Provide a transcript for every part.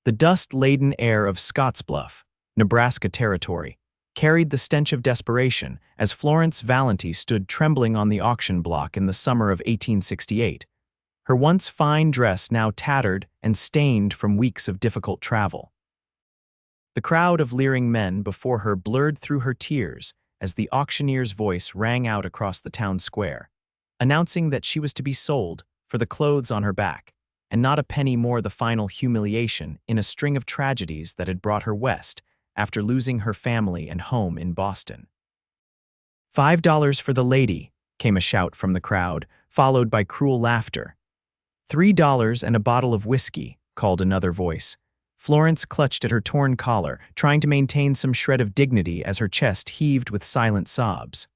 The dust-laden air of Scottsbluff, Nebraska territory, carried the stench of desperation as Florence Valenti stood trembling on the auction block in the summer of 1868, her once fine dress now tattered and stained from weeks of difficult travel. The crowd of leering men before her blurred through her tears as the auctioneer's voice rang out across the town square, announcing that she was to be sold for the clothes on her back, and not a penny more the final humiliation in a string of tragedies that had brought her west after losing her family and home in Boston. $5 for the lady, came a shout from the crowd, followed by cruel laughter. $3 and a bottle of whiskey, called another voice. Florence clutched at her torn collar, trying to maintain some shred of dignity as her chest heaved with silent sobs.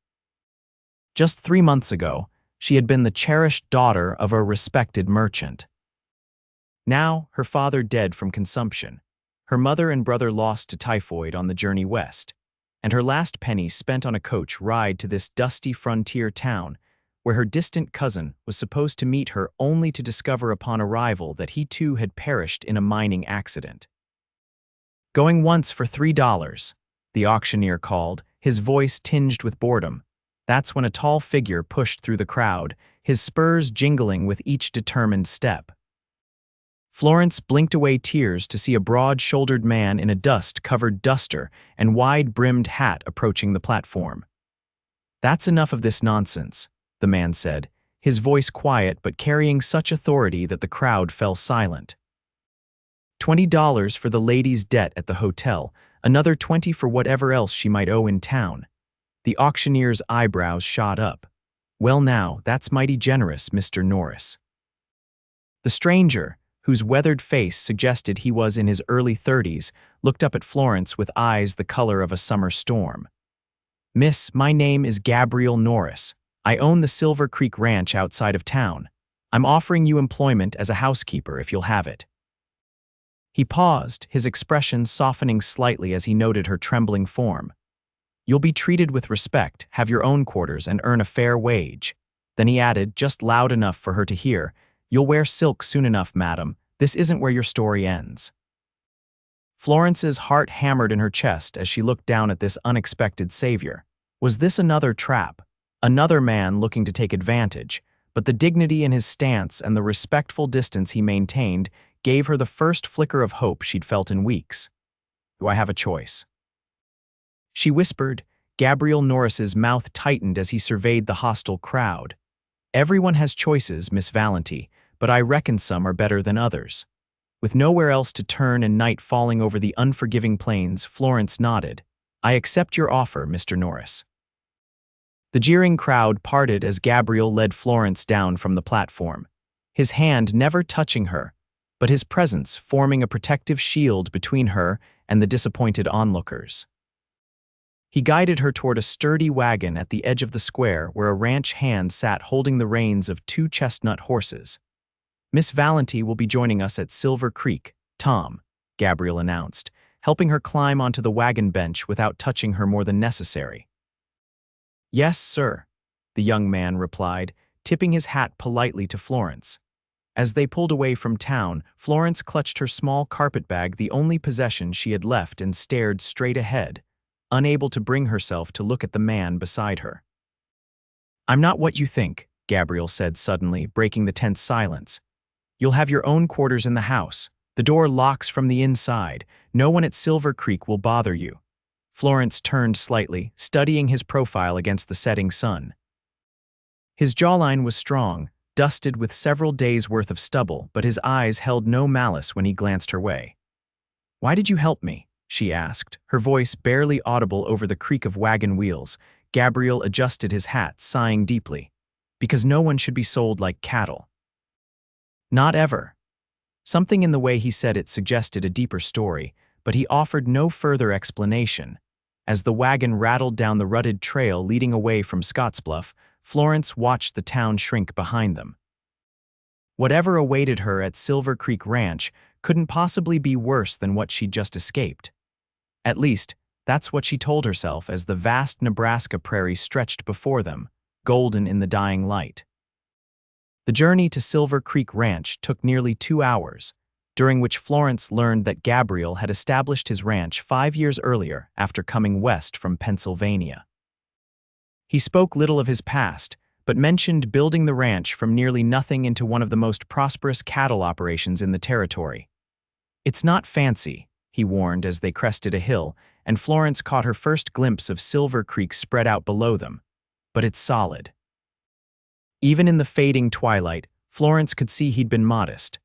Just 3 months ago, she had been the cherished daughter of a respected merchant. Now, her father dead from consumption, her mother and brother lost to typhoid on the journey west, and her last penny spent on a coach ride to this dusty frontier town where her distant cousin was supposed to meet her only to discover upon arrival that he too had perished in a mining accident. "Going once for $3, the auctioneer called, his voice tinged with boredom. That's when a tall figure pushed through the crowd, his spurs jingling with each determined step. Florence blinked away tears to see a broad-shouldered man in a dust-covered duster and wide-brimmed hat approaching the platform. "That's enough of this nonsense," the man said, his voice quiet but carrying such authority that the crowd fell silent. $20 for the lady's debt at the hotel, another $20 for whatever else she might owe in town. The auctioneer's eyebrows shot up. "Well now, that's mighty generous, Mr. Norris." The stranger, whose weathered face suggested he was in his early 30s, looked up at Florence with eyes the color of a summer storm. "Miss, my name is Gabriel Norris. I own the Silver Creek Ranch outside of town. I'm offering you employment as a housekeeper if you'll have it." He paused, his expression softening slightly as he noted her trembling form. "You'll be treated with respect, have your own quarters, and earn a fair wage." Then he added, just loud enough for her to hear, "You'll wear silk soon enough, madam. This isn't where your story ends." Florence's heart hammered in her chest as she looked down at this unexpected savior. Was this another trap? Another man looking to take advantage? But the dignity in his stance and the respectful distance he maintained gave her the first flicker of hope she'd felt in weeks. "Do I have a choice?" she whispered. Gabriel Norris's mouth tightened as he surveyed the hostile crowd. "Everyone has choices, Miss Valenti, but I reckon some are better than others." With nowhere else to turn and night falling over the unforgiving plains, Florence nodded. "I accept your offer, Mr. Norris." The jeering crowd parted as Gabriel led Florence down from the platform, his hand never touching her, but his presence forming a protective shield between her and the disappointed onlookers. He guided her toward a sturdy wagon at the edge of the square where a ranch hand sat holding the reins of 2 chestnut horses. "Miss Valenti will be joining us at Silver Creek, Tom," Gabriel announced, helping her climb onto the wagon bench without touching her more than necessary. "Yes, sir," the young man replied, tipping his hat politely to Florence. As they pulled away from town, Florence clutched her small carpetbag, the only possession she had left, and stared straight ahead, unable to bring herself to look at the man beside her. "I'm not what you think," Gabriel said suddenly, breaking the tense silence. "You'll have your own quarters in the house. The door locks from the inside. No one at Silver Creek will bother you." Florence turned slightly, studying his profile against the setting sun. His jawline was strong, dusted with several days' worth of stubble, but his eyes held no malice when he glanced her way. "Why did you help me?" she asked, her voice barely audible over the creak of wagon wheels. Gabriel adjusted his hat, sighing deeply. "Because no one should be sold like cattle." "Not ever." Something in the way he said it suggested a deeper story, but he offered no further explanation. As the wagon rattled down the rutted trail leading away from Scottsbluff, Florence watched the town shrink behind them. Whatever awaited her at Silver Creek Ranch couldn't possibly be worse than what she'd just escaped. At least, that's what she told herself as the vast Nebraska prairie stretched before them, golden in the dying light. The journey to Silver Creek Ranch took nearly 2 hours, during which Florence learned that Gabriel had established his ranch 5 years earlier after coming west from Pennsylvania. He spoke little of his past, but mentioned building the ranch from nearly nothing into one of the most prosperous cattle operations in the territory. "It's not fancy," he warned as they crested a hill, and Florence caught her first glimpse of Silver Creek spread out below them. "But it's solid." Even in the fading twilight, Florence could see he'd been modest.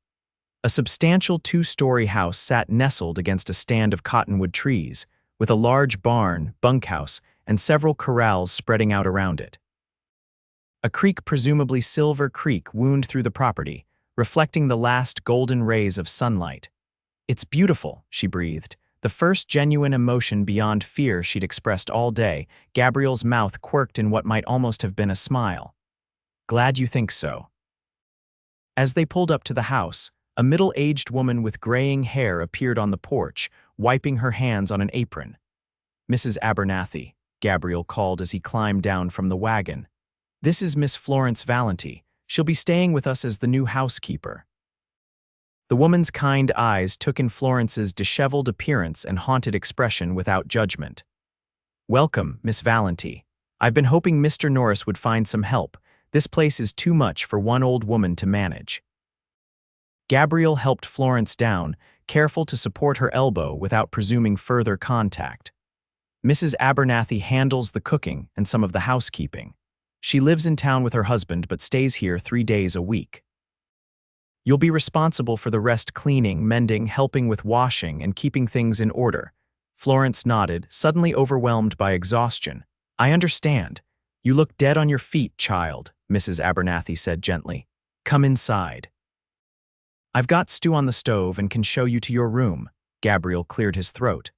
A substantial 2-story house sat nestled against a stand of cottonwood trees, with a large barn, bunkhouse, and several corrals spreading out around it. A creek, presumably Silver Creek, wound through the property, reflecting the last golden rays of sunlight. "It's beautiful," she breathed, the first genuine emotion beyond fear she'd expressed all day. Gabriel's mouth quirked in what might almost have been a smile. "Glad you think so." As they pulled up to the house, a middle-aged woman with graying hair appeared on the porch, wiping her hands on an apron. "Mrs. Abernathy," Gabriel called as he climbed down from the wagon. "This is Miss Florence Valenti. She'll be staying with us as the new housekeeper." The woman's kind eyes took in Florence's disheveled appearance and haunted expression without judgment. "Welcome, Miss Valenti. I've been hoping Mr. Norris would find some help. This place is too much for one old woman to manage." Gabriel helped Florence down, careful to support her elbow without presuming further contact. "Mrs. Abernathy handles the cooking and some of the housekeeping. She lives in town with her husband but stays here 3 days a week. You'll be responsible for the rest: cleaning, mending, helping with washing, and keeping things in order." Florence nodded, suddenly overwhelmed by exhaustion. "I understand. You look dead on your feet, child," Mrs. Abernathy said gently. "Come inside. I've got stew on the stove and can show you to your room." Gabriel cleared his throat.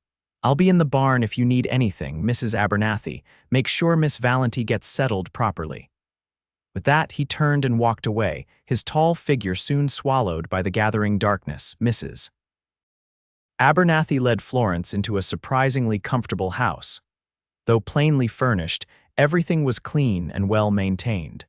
"I'll be in the barn if you need anything, Mrs. Abernathy. Make sure Miss Valenti gets settled properly." With that, he turned and walked away, his tall figure soon swallowed by the gathering darkness. Mrs. Abernathy led Florence into a surprisingly comfortable house. Though plainly furnished, everything was clean and well maintained.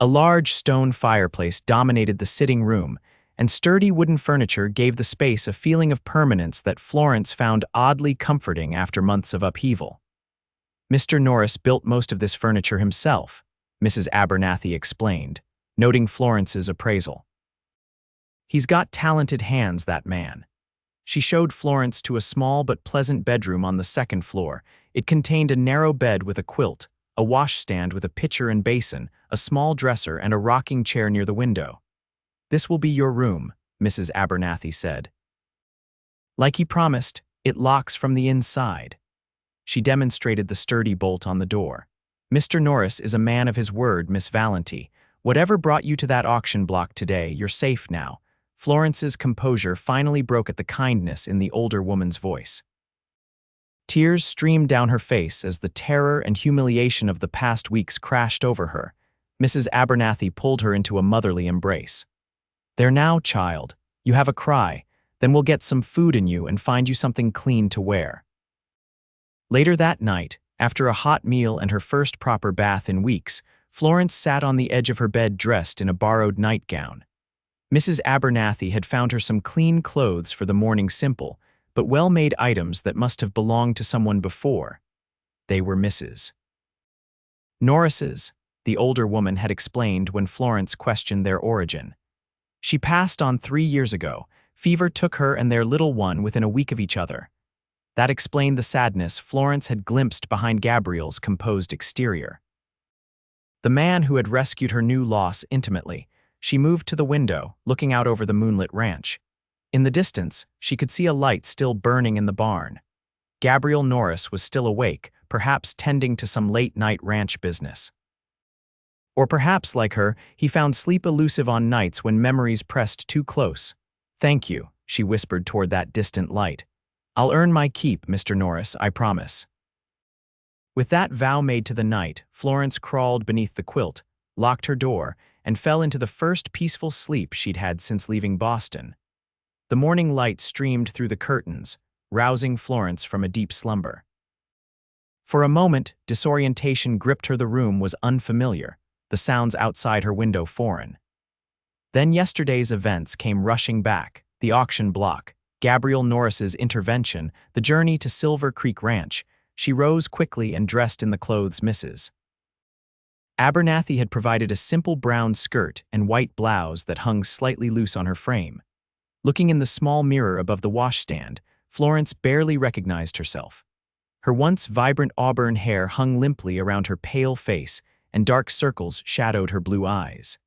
A large stone fireplace dominated the sitting room, and sturdy wooden furniture gave the space a feeling of permanence that Florence found oddly comforting after months of upheaval. "Mr. Norris built most of this furniture himself," Mrs. Abernathy explained, noting Florence's appraisal. "He's got talented hands, that man." She showed Florence to a small but pleasant bedroom on the second floor. It contained a narrow bed with a quilt, a washstand with a pitcher and basin, a small dresser, and a rocking chair near the window. "This will be your room," Mrs. Abernathy said. "Like he promised, it locks from the inside." She demonstrated the sturdy bolt on the door. "Mr. Norris is a man of his word, Miss Valenti. Whatever brought you to that auction block today, you're safe now." Florence's composure finally broke at the kindness in the older woman's voice. Tears streamed down her face as the terror and humiliation of the past weeks crashed over her. Mrs. Abernathy pulled her into a motherly embrace. "There now, child. You have a cry. Then we'll get some food in you and find you something clean to wear." Later that night, after a hot meal and her first proper bath in weeks, Florence sat on the edge of her bed dressed in a borrowed nightgown. Mrs. Abernathy had found her some clean clothes for the morning simple, but well-made items that must have belonged to someone before. They were Mrs. Norris's, the older woman had explained when Florence questioned their origin. She passed on 3 years ago. Fever took her and their little one within a week of each other. That explained the sadness Florence had glimpsed behind Gabriel's composed exterior. The man who had rescued her knew loss intimately. She moved to the window, looking out over the moonlit ranch. In the distance, she could see a light still burning in the barn. Gabriel Norris was still awake, perhaps tending to some late-night ranch business. Or perhaps, like her, he found sleep elusive on nights when memories pressed too close. "Thank you," she whispered toward that distant light. "I'll earn my keep, Mr. Norris, I promise." With that vow made to the night, Florence crawled beneath the quilt, locked her door, and fell into the first peaceful sleep she'd had since leaving Boston. The morning light streamed through the curtains, rousing Florence from a deep slumber. For a moment, disorientation gripped her. The room was unfamiliar, the sounds outside her window foreign. Then yesterday's events came rushing back. the auction block, Gabriel Norris's intervention, the journey to Silver Creek Ranch. She rose quickly and dressed in the clothes Mrs. Abernathy had provided a simple brown skirt and white blouse that hung slightly loose on her frame. Looking in the small mirror above the washstand, Florence barely recognized herself. Her once vibrant auburn hair hung limply around her pale face, and dark circles shadowed her blue eyes.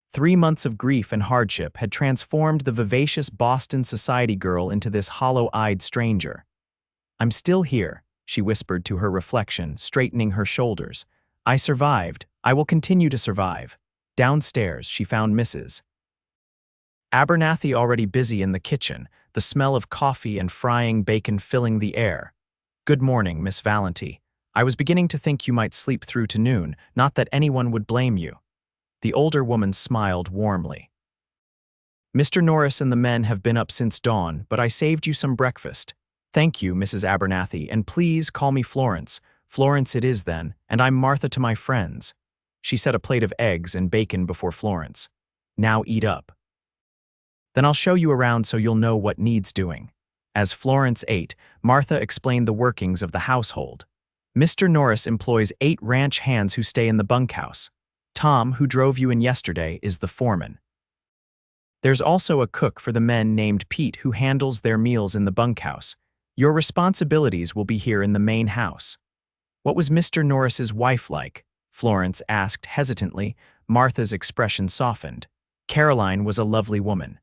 3 months of grief and hardship had transformed the vivacious Boston society girl into this hollow-eyed stranger. "I'm still here," she whispered to her reflection, straightening her shoulders. "I survived. I will continue to survive." Downstairs, she found Mrs. Abernathy already busy in the kitchen, the smell of coffee and frying bacon filling the air. "Good morning, Miss Valenti. I was beginning to think you might sleep through to noon, not that anyone would blame you." The older woman smiled warmly. "Mr. Norris and the men have been up since dawn, but I saved you some breakfast. Thank you, Mrs. Abernathy, and please call me Florence. Florence it is then, and I'm Martha to my friends." She set a plate of eggs and bacon before Florence. "Now eat up. Then I'll show you around so you'll know what needs doing." As Florence ate, Martha explained the workings of the household. "Mr. Norris employs 8 ranch hands who stay in the bunkhouse. Tom, who drove you in yesterday, is the foreman. There's also a cook for the men named Pete who handles their meals in the bunkhouse. Your responsibilities will be here in the main house." "What was Mr. Norris's wife like?" Florence asked hesitantly. Martha's expression softened. "Caroline was a lovely woman.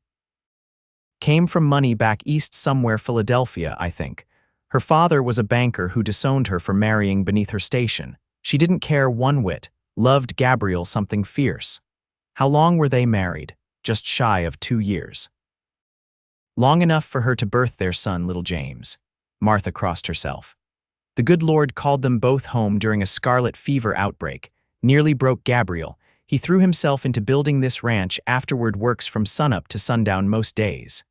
Came from money back east somewhere, Philadelphia, I think. Her father was a banker who disowned her for marrying beneath her station. She didn't care one whit. Loved Gabriel something fierce." "How long were they married?" "Just shy of 2 years. Long enough for her to birth their son, little James." Martha crossed herself. "The good Lord called them both home during a scarlet fever outbreak. Nearly broke Gabriel. He threw himself into building this ranch, afterward works from sunup to sundown most days."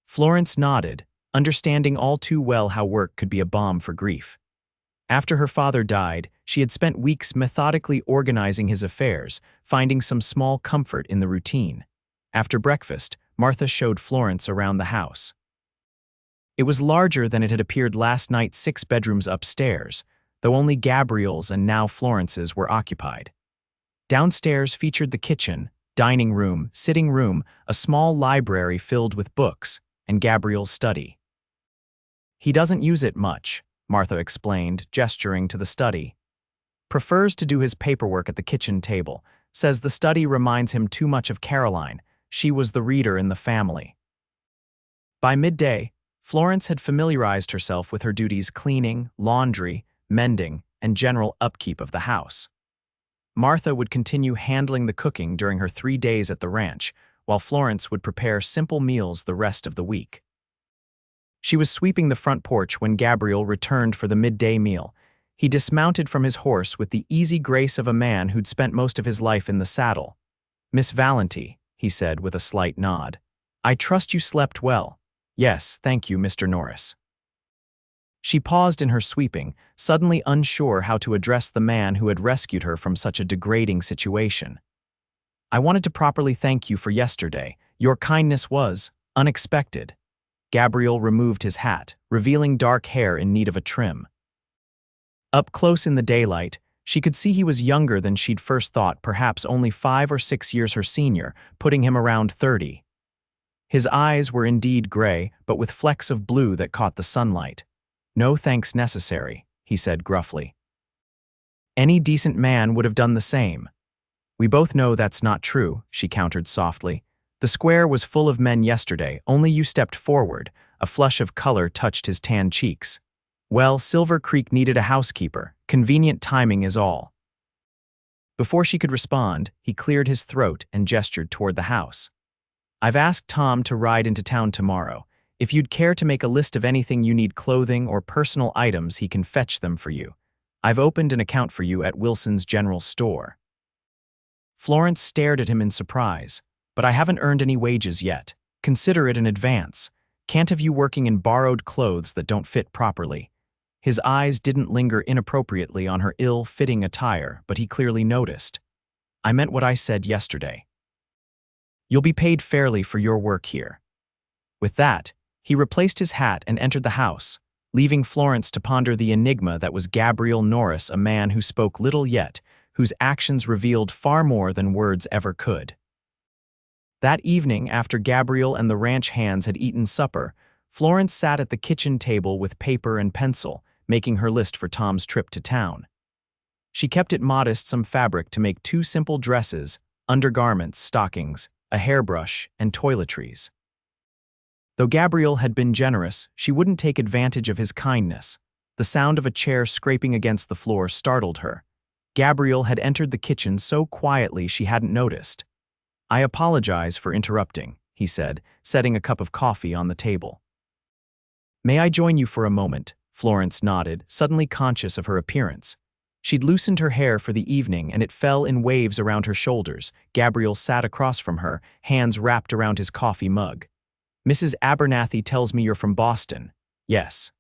Florence nodded, understanding all too well how work could be a balm for grief. After her father died, she had spent weeks methodically organizing his affairs, finding some small comfort in the routine. After breakfast, Martha showed Florence around the house. It was larger than it had appeared last night, 6 bedrooms upstairs, though only Gabriel's and now Florence's were occupied. Downstairs featured the kitchen, dining room, sitting room, a small library filled with books, and Gabriel's study. "He doesn't use it much," Martha explained, gesturing to the study. "Prefers to do his paperwork at the kitchen table. Says the study reminds him too much of Caroline. She was the reader in the family." By midday, Florence had familiarized herself with her duties: cleaning, laundry, mending, and general upkeep of the house. Martha would continue handling the cooking during her 3 days at the ranch, while Florence would prepare simple meals the rest of the week. She was sweeping the front porch when Gabriel returned for the midday meal. He dismounted from his horse with the easy grace of a man who'd spent most of his life in the saddle. "Miss Valenti," he said with a slight nod. "I trust you slept well." "Yes, thank you, Mr. Norris." She paused in her sweeping, suddenly unsure how to address the man who had rescued her from such a degrading situation. "I wanted to properly thank you for yesterday. Your kindness was unexpected." Gabriel removed his hat, revealing dark hair in need of a trim. Up close in the daylight, she could see he was younger than she'd first thought, perhaps only 5 or 6 years her senior, putting him around 30. His eyes were indeed gray, but with flecks of blue that caught the sunlight. "No thanks necessary," he said gruffly. "Any decent man would have done the same." "We both know that's not true," she countered softly. "The square was full of men yesterday, only you stepped forward." A flush of color touched his tanned cheeks. "Well, Silver Creek needed a housekeeper. Convenient timing is all." Before she could respond, he cleared his throat and gestured toward the house. "I've asked Tom to ride into town tomorrow. If you'd care to make a list of anything you need, clothing or personal items, he can fetch them for you. I've opened an account for you at Wilson's General Store." Florence stared at him in surprise. "But I haven't earned any wages yet. Consider it an advance. Can't have you working in borrowed clothes that don't fit properly." His eyes didn't linger inappropriately on her ill-fitting attire, but he clearly noticed. "I meant what I said yesterday." You'll be paid fairly for your work here." With that, he replaced his hat and entered the house, leaving Florence to ponder the enigma that was Gabriel Norris, a man who spoke little yet, whose actions revealed far more than words ever could. That evening, after Gabriel and the ranch hands had eaten supper, Florence sat at the kitchen table with paper and pencil, making her list for Tom's trip to town. She kept it modest, some fabric to make 2 simple dresses, undergarments, stockings, a hairbrush, and toiletries. Though Gabriel had been generous, she wouldn't take advantage of his kindness. The sound of a chair scraping against the floor startled her. Gabriel had entered the kitchen so quietly she hadn't noticed. "I apologize for interrupting," he said, setting a cup of coffee on the table. "May I join you for a moment?" Florence nodded, suddenly conscious of her appearance. She'd loosened her hair for the evening and it fell in waves around her shoulders. Gabriel sat across from her, hands wrapped around his coffee mug. "Mrs. Abernathy tells me you're from Boston." "Yes."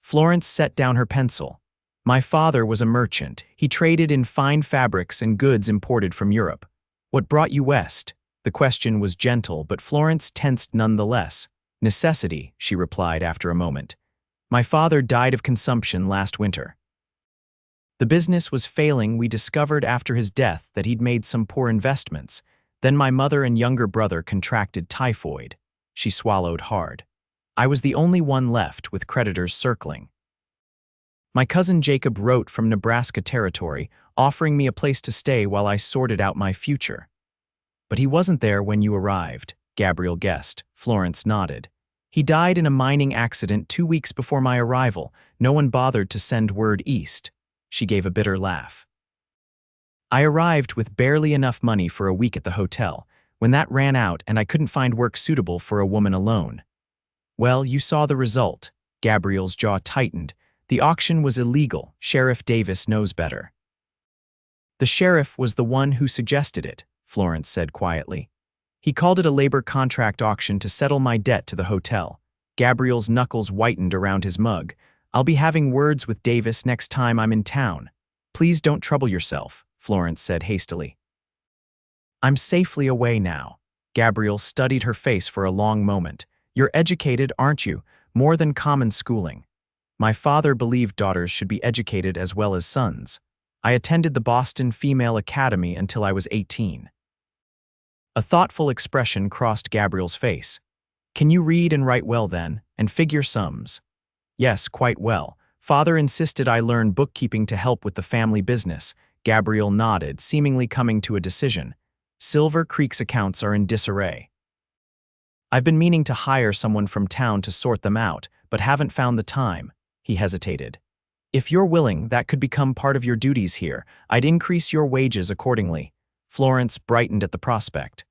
Florence set down her pencil. "My father was a merchant. He traded in fine fabrics and goods imported from Europe." "What brought you west?" The question was gentle, but Florence tensed nonetheless. "Necessity," she replied after a moment. "My father died of consumption last winter. The business was failing. We discovered after his death that he'd made some poor investments. Then my mother and younger brother contracted typhoid." She swallowed hard. "I was the only one left, with creditors circling. My cousin Jacob wrote from Nebraska Territory, offering me a place to stay while I sorted out my future." "But he wasn't there when you arrived," Gabriel guessed. Florence nodded. "He died in a mining accident 2 weeks before my arrival. No one bothered to send word east." She gave a bitter laugh. "I arrived with barely enough money for a week at the hotel. When that ran out and I couldn't find work suitable for a woman alone." "Well, you saw the result." Gabriel's jaw tightened. "The auction was illegal. Sheriff Davis knows better." "The sheriff was the one who suggested it," Florence said quietly. "He called it a labor contract auction to settle my debt to the hotel." Gabriel's knuckles whitened around his mug. "I'll be having words with Davis next time I'm in town." "Please don't trouble yourself," Florence said hastily. "I'm safely away now." Gabriel studied her face for a long moment. "You're educated, aren't you? More than common schooling." "My father believed daughters should be educated as well as sons. I attended the Boston Female Academy until I was 18. A thoughtful expression crossed Gabriel's face. "Can you read and write well then, and figure sums?" "Yes, quite well. Father insisted I learn bookkeeping to help with the family business." Gabriel nodded, seemingly coming to a decision. "Silver Creek's accounts are in disarray. I've been meaning to hire someone from town to sort them out, but haven't found the time." He hesitated. "If you're willing, that could become part of your duties here. I'd increase your wages accordingly." Florence brightened at the prospect.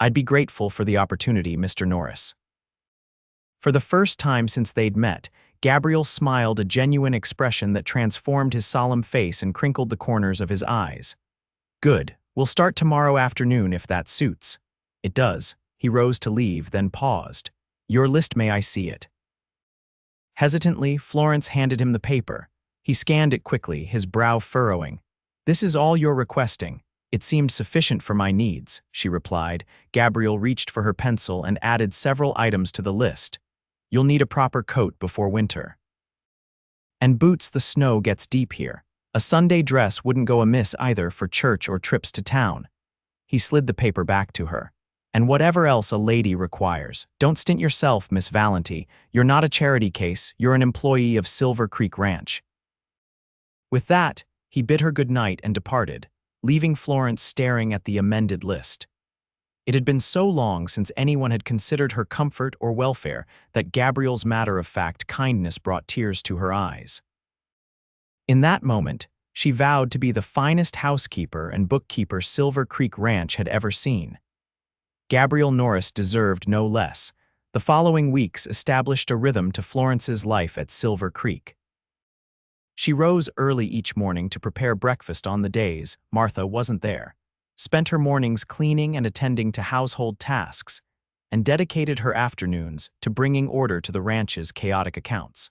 "I'd be grateful for the opportunity, Mr. Norris." For the first time since they'd met, Gabriel smiled, a genuine expression that transformed his solemn face and crinkled the corners of his eyes. "Good. We'll start tomorrow afternoon if that suits." "It does." He rose to leave, then paused. "Your list, may I see it?" Hesitantly, Florence handed him the paper. He scanned it quickly, his brow furrowing. "This is all you're requesting." "It seemed sufficient for my needs," she replied. Gabriel reached for her pencil and added several items to the list. "You'll need a proper coat before winter. And boots, the snow gets deep here. A Sunday dress wouldn't go amiss either for church or trips to town." He slid the paper back to her. "And whatever else a lady requires. Don't stint yourself, Miss Valenti. You're not a charity case, you're an employee of Silver Creek Ranch." With that, he bid her good night and departed, leaving Florence staring at the amended list. It had been so long since anyone had considered her comfort or welfare that Gabriel's matter-of-fact kindness brought tears to her eyes. In that moment, she vowed to be the finest housekeeper and bookkeeper Silver Creek Ranch had ever seen. Gabriel Norris deserved no less. The following weeks established a rhythm to Florence's life at Silver Creek. She rose early each morning to prepare breakfast on the days Martha wasn't there, spent her mornings cleaning and attending to household tasks, and dedicated her afternoons to bringing order to the ranch's chaotic accounts.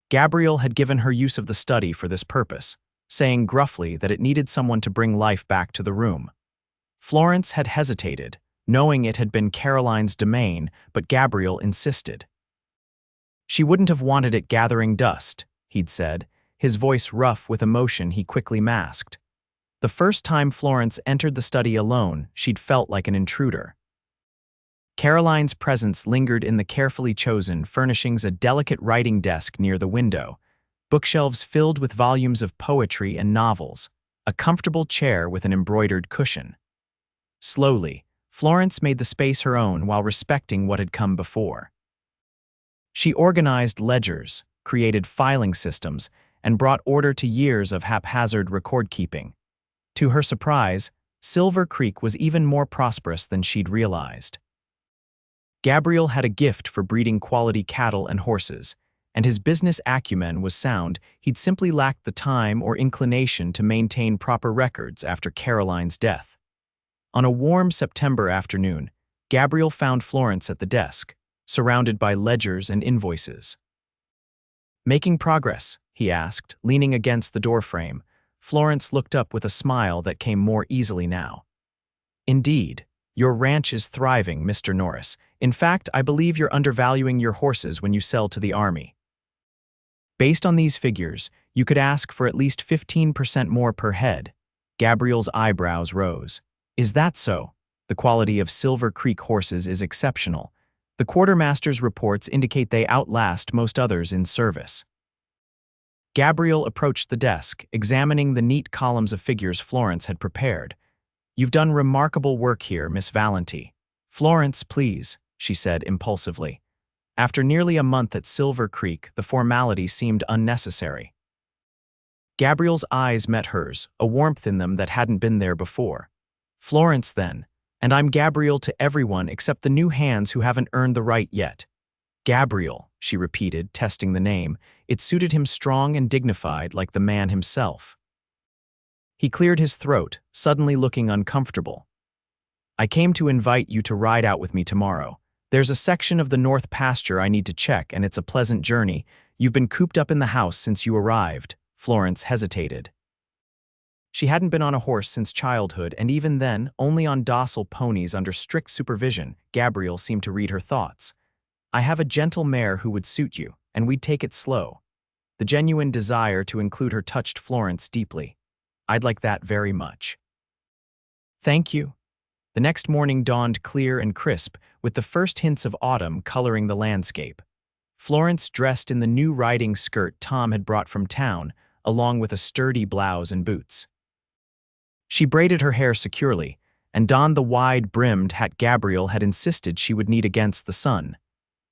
Gabriel had given her use of the study for this purpose, saying gruffly that it needed someone to bring life back to the room. Florence had hesitated, knowing it had been Caroline's domain, but Gabriel insisted. She wouldn't have wanted it gathering dust, he'd said, his voice rough with emotion he quickly masked. The first time Florence entered the study alone, she'd felt like an intruder. Caroline's presence lingered in the carefully chosen furnishings, a delicate writing desk near the window, bookshelves filled with volumes of poetry and novels, a comfortable chair with an embroidered cushion. Slowly, Florence made the space her own while respecting what had come before. She organized ledgers, created filing systems, and brought order to years of haphazard record-keeping. To her surprise, Silver Creek was even more prosperous than she'd realized. Gabriel had a gift for breeding quality cattle and horses, and his business acumen was sound. He'd simply lacked the time or inclination to maintain proper records after Caroline's death. On a warm September afternoon, Gabriel found Florence at the desk, surrounded by ledgers and invoices. "Making progress?" he asked, leaning against the doorframe. Florence looked up with a smile that came more easily now. "Indeed, your ranch is thriving, Mr. Norris. In fact, I believe you're undervaluing your horses when you sell to the Army. Based on these figures, you could ask for at least 15% more per head." Gabriel's eyebrows rose. "Is that so? The quality of Silver Creek horses is exceptional. The quartermaster's reports indicate they outlast most others in service." Gabriel approached the desk, examining the neat columns of figures Florence had prepared. "You've done remarkable work here, Miss Valenti." "Florence, please," she said impulsively. After nearly a month at Silver Creek, the formality seemed unnecessary. Gabriel's eyes met hers, a warmth in them that hadn't been there before. "Florence, then, and I'm Gabriel to everyone except the new hands who haven't earned the right yet." "Gabriel," she repeated, testing the name. It suited him, strong and dignified like the man himself. He cleared his throat, suddenly looking uncomfortable. "I came to invite you to ride out with me tomorrow. There's a section of the north pasture I need to check, and it's a pleasant journey. You've been cooped up in the house since you arrived." Florence hesitated. She hadn't been on a horse since childhood, and even then, only on docile ponies under strict supervision. Gabriel seemed to read her thoughts. "I have a gentle mare who would suit you, and we'd take it slow." The genuine desire to include her touched Florence deeply. "I'd like that very much." "Thank you." The next morning dawned clear and crisp, with the first hints of autumn coloring the landscape. Florence dressed in the new riding skirt Tom had brought from town, along with a sturdy blouse and boots. She braided her hair securely, and donned the wide-brimmed hat Gabriel had insisted she would need against the sun.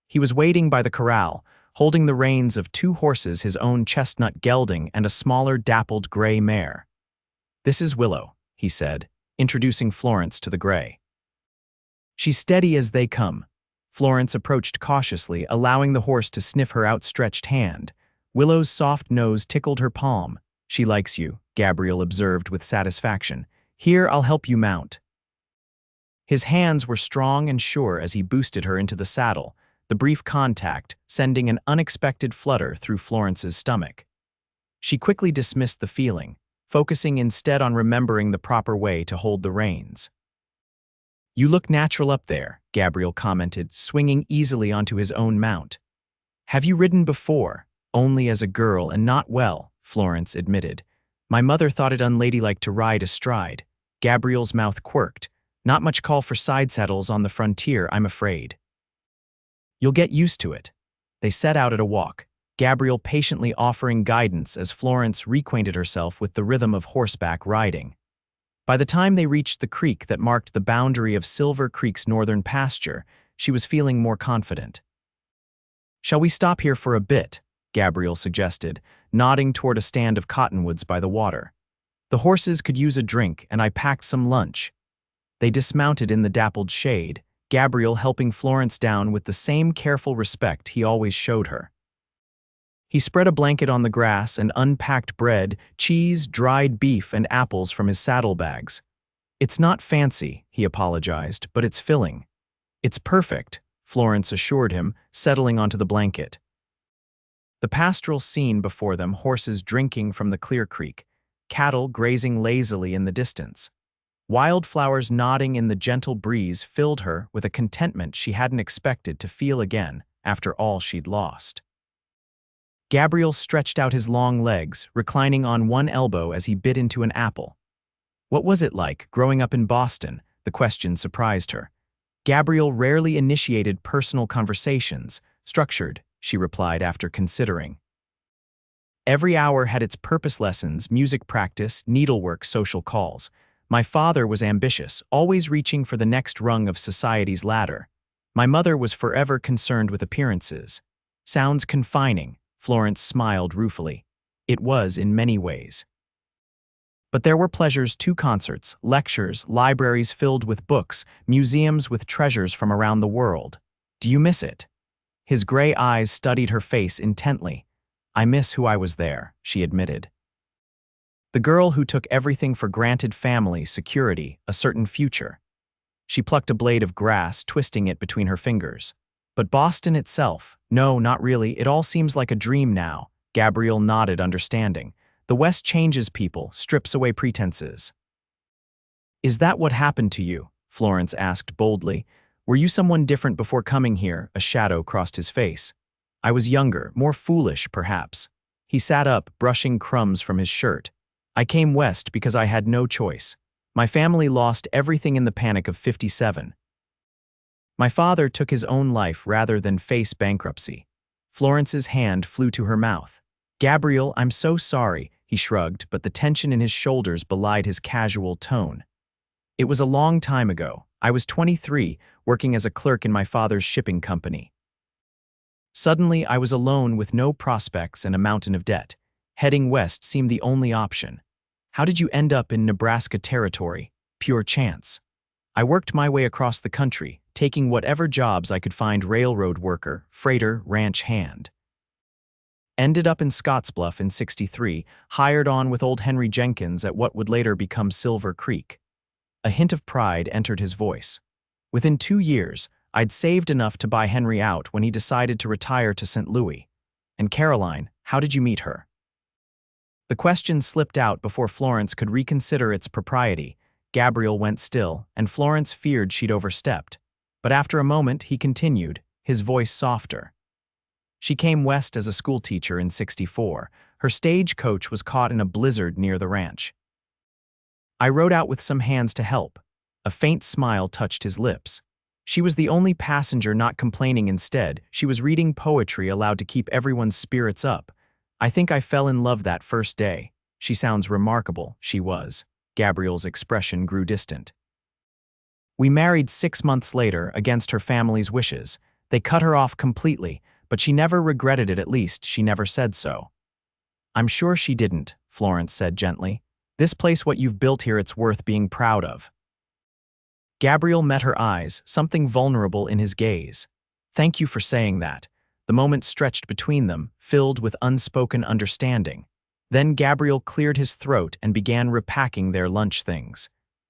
He was waiting by the corral, holding the reins of two horses, his own chestnut gelding and a smaller dappled gray mare. "This is Willow," he said, introducing Florence to the gray. "She's steady as they come." Florence approached cautiously, allowing the horse to sniff her outstretched hand. Willow's soft nose tickled her palm. "She likes you," Gabriel observed with satisfaction. "Here, I'll help you mount." His hands were strong and sure as he boosted her into the saddle, the brief contact sending an unexpected flutter through Florence's stomach. She quickly dismissed the feeling, focusing instead on remembering the proper way to hold the reins. "You look natural up there," Gabriel commented, swinging easily onto his own mount. "Have you ridden before?" "Only as a girl, and not well," Florence admitted. "My mother thought it unladylike to ride astride." Gabriel's mouth quirked. "Not much call for side saddles on the frontier, I'm afraid." "You'll get used to it." They set out at a walk, Gabriel patiently offering guidance as Florence reacquainted herself with the rhythm of horseback riding. By the time they reached the creek that marked the boundary of Silver Creek's northern pasture, she was feeling more confident. "Shall we stop here for a bit?" Gabriel suggested, nodding toward a stand of cottonwoods by the water. "The horses could use a drink, and I packed some lunch." They dismounted in the dappled shade, Gabriel helping Florence down with the same careful respect he always showed her. He spread a blanket on the grass and unpacked bread, cheese, dried beef, and apples from his saddlebags. "It's not fancy," he apologized, "but it's filling." "It's perfect," Florence assured him, settling onto the blanket. The pastoral scene before them, horses drinking from the clear creek, cattle grazing lazily in the distance. Wildflowers nodding in the gentle breeze filled her with a contentment she hadn't expected to feel again after all she'd lost. Gabriel stretched out his long legs, reclining on one elbow as he bit into an apple. What was it like, growing up in Boston? The question surprised her. Gabriel rarely initiated personal conversations. Structured, she replied after considering. Every hour had its purpose: lessons, music practice, needlework, social calls. My father was ambitious, always reaching for the next rung of society's ladder. My mother was forever concerned with appearances. Sounds confining, Florence smiled ruefully. It was in many ways. But there were pleasures too: concerts, lectures, libraries filled with books, museums with treasures from around the world. Do you miss it? His gray eyes studied her face intently. I miss who I was there, she admitted. The girl who took everything for granted: family, security, a certain future. She plucked a blade of grass, twisting it between her fingers. But Boston itself? No, not really. It all seems like a dream now. Gabriel nodded, understanding. The West changes people, strips away pretenses. Is that what happened to you? Florence asked boldly. Were you someone different before coming here? A shadow crossed his face. I was younger, more foolish, perhaps. He sat up, brushing crumbs from his shirt. I came west because I had no choice. My family lost everything in the panic of '57. My father took his own life rather than face bankruptcy. Florence's hand flew to her mouth. Gabriel, I'm so sorry, he shrugged, but the tension in his shoulders belied his casual tone. It was a long time ago. I was 23, working as a clerk in my father's shipping company. Suddenly, I was alone with no prospects and a mountain of debt. Heading west seemed the only option. How did you end up in Nebraska territory? Pure chance. I worked my way across the country, taking whatever jobs I could find: railroad worker, freighter, ranch hand. Ended up in Scottsbluff in '63, hired on with old Henry Jenkins at what would later become Silver Creek. A hint of pride entered his voice. Within 2 years, I'd saved enough to buy Henry out when he decided to retire to St. Louis. And Caroline, how did you meet her? The question slipped out before Florence could reconsider its propriety. Gabriel went still, and Florence feared she'd overstepped. But after a moment, he continued, his voice softer. She came west as a schoolteacher in '64. Her stagecoach was caught in a blizzard near the ranch. I rode out with some hands to help. A faint smile touched his lips. She was the only passenger not complaining. Instead, she was reading poetry aloud to keep everyone's spirits up. I think I fell in love that first day. She sounds remarkable. She was. Gabriel's expression grew distant. We married 6 months later, against her family's wishes. They cut her off completely, but she never regretted it. At least, she never said so. I'm sure she didn't, Florence said gently. This place, what you've built here, it's worth being proud of. Gabriel met her eyes, something vulnerable in his gaze. Thank you for saying that. The moment stretched between them, filled with unspoken understanding. Then Gabriel cleared his throat and began repacking their lunch things.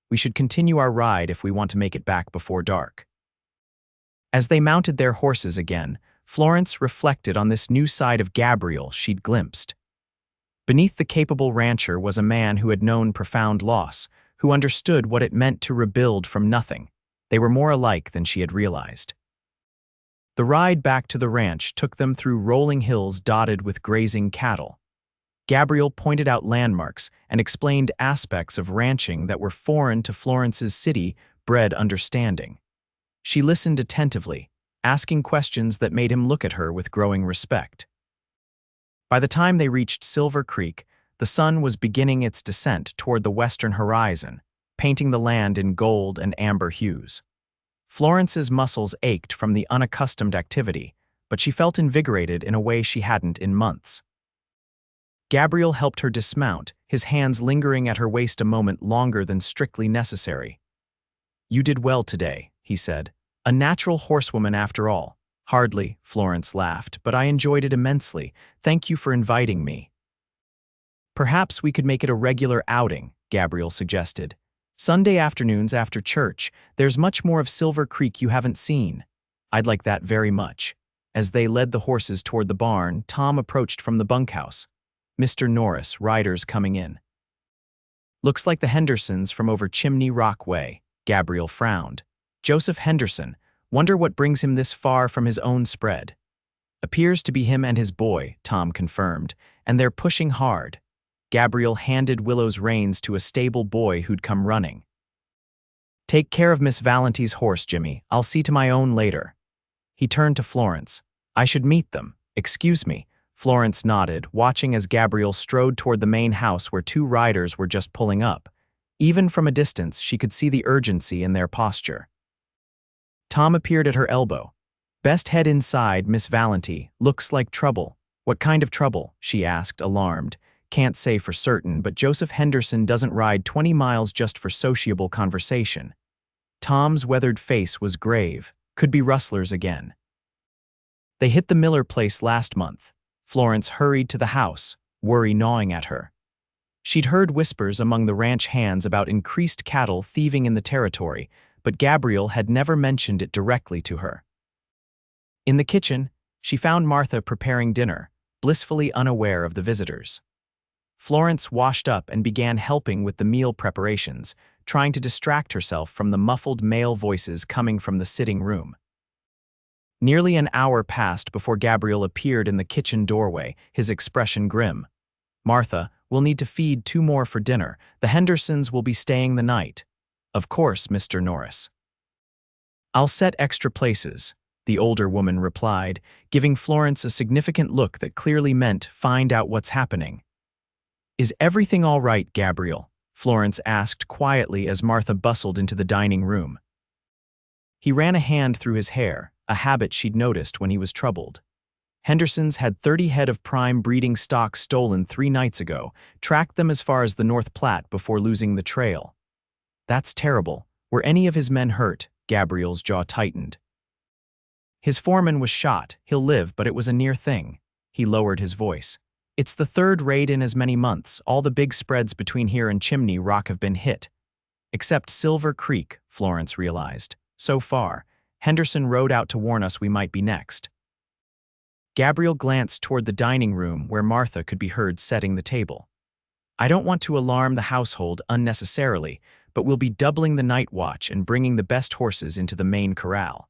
We should continue our ride if we want to make it back before dark. As they mounted their horses again, Florence reflected on this new side of Gabriel she'd glimpsed. Beneath the capable rancher was a man who had known profound loss, who understood what it meant to rebuild from nothing. They were more alike than she had realized. The ride back to the ranch took them through rolling hills dotted with grazing cattle. Gabriel pointed out landmarks and explained aspects of ranching that were foreign to Florence's city-bred understanding. She listened attentively, asking questions that made him look at her with growing respect. By the time they reached Silver Creek, the sun was beginning its descent toward the western horizon, painting the land in gold and amber hues. Florence's muscles ached from the unaccustomed activity, but she felt invigorated in a way she hadn't in months. Gabriel helped her dismount, his hands lingering at her waist a moment longer than strictly necessary. You did well today, he said. A natural horsewoman after all. Hardly, Florence laughed, but I enjoyed it immensely. Thank you for inviting me. Perhaps we could make it a regular outing, Gabriel suggested. Sunday afternoons after church, there's much more of Silver Creek you haven't seen. I'd like that very much. As they led the horses toward the barn, Tom approached from the bunkhouse. Mr. Norris, riders coming in. Looks like the Hendersons from over Chimney Rock Way. Gabriel frowned. Joseph Henderson. Wonder what brings him this far from his own spread. Appears to be him and his boy, Tom confirmed, and they're pushing hard. Gabriel handed Willow's reins to a stable boy who'd come running. Take care of Miss Valenti's horse, Jimmy. I'll see to my own later. He turned to Florence. I should meet them. Excuse me. Florence nodded, watching as Gabriel strode toward the main house where two riders were just pulling up. Even from a distance, she could see the urgency in their posture. Tom appeared at her elbow. Best head inside, Miss Valenti. Looks like trouble. What kind of trouble? She asked, alarmed. Can't say for certain, but Joseph Henderson doesn't ride 20 miles just for sociable conversation. Tom's weathered face was grave. Could be rustlers again. They hit the Miller place last month. Florence hurried to the house, worry gnawing at her. She'd heard whispers among the ranch hands about increased cattle thieving in the territory, but Gabriel had never mentioned it directly to her. In the kitchen, she found Martha preparing dinner, blissfully unaware of the visitors. Florence washed up and began helping with the meal preparations, trying to distract herself from the muffled male voices coming from the sitting room. Nearly an hour passed before Gabriel appeared in the kitchen doorway, his expression grim. Martha, we'll need to feed 2 more for dinner. The Hendersons will be staying the night. Of course, Mr. Norris. I'll set extra places, the older woman replied, giving Florence a significant look that clearly meant find out what's happening. Is everything all right, Gabriel? Florence asked quietly as Martha bustled into the dining room. He ran a hand through his hair, a habit she'd noticed when he was troubled. Henderson's had 30 head of prime breeding stock stolen 3 nights ago, tracked them as far as the North Platte before losing the trail. That's terrible. Were any of his men hurt? Gabriel's jaw tightened. His foreman was shot. He'll live, but it was a near thing. He lowered his voice. It's the 3rd raid in as many months. All the big spreads between here and Chimney Rock have been hit. Except Silver Creek, Florence realized. So far, Henderson rode out to warn us we might be next. Gabriel glanced toward the dining room where Martha could be heard setting the table. I don't want to alarm the household unnecessarily, but we'll be doubling the night watch and bringing the best horses into the main corral.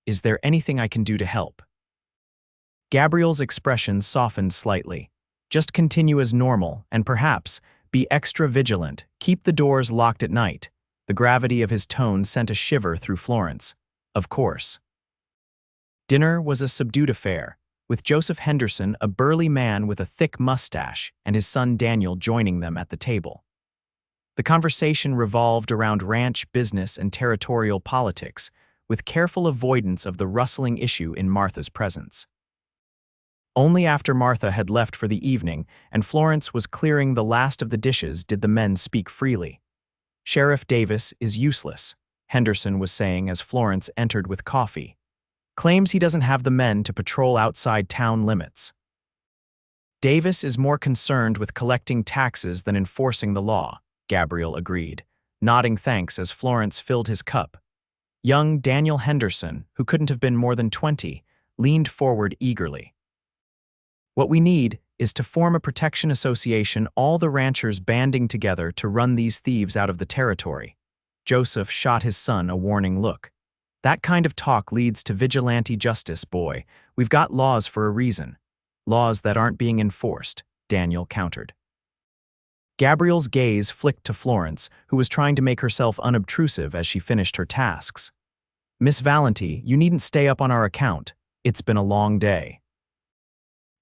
Is there anything I can do to help? Gabriel's expression softened slightly. Just continue as normal, and perhaps, be extra vigilant, keep the doors locked at night. The gravity of his tone sent a shiver through Florence. Of course. Dinner was a subdued affair, with Joseph Henderson, a burly man with a thick mustache, and his son Daniel joining them at the table. The conversation revolved around ranch business and territorial politics, with careful avoidance of the rustling issue in Martha's presence. Only after Martha had left for the evening and Florence was clearing the last of the dishes did the men speak freely. Sheriff Davis is useless, Henderson was saying as Florence entered with coffee. Claims he doesn't have the men to patrol outside town limits. Davis is more concerned with collecting taxes than enforcing the law, Gabriel agreed, nodding thanks as Florence filled his cup. Young Daniel Henderson, who couldn't have been more than 20, leaned forward eagerly. What we need is to form a protection association, all the ranchers banding together to run these thieves out of the territory. Joseph shot his son a warning look. That kind of talk leads to vigilante justice, boy. We've got laws for a reason. Laws that aren't being enforced, Daniel countered. Gabriel's gaze flicked to Florence, who was trying to make herself unobtrusive as she finished her tasks. Miss Valenti, you needn't stay up on our account. It's been a long day.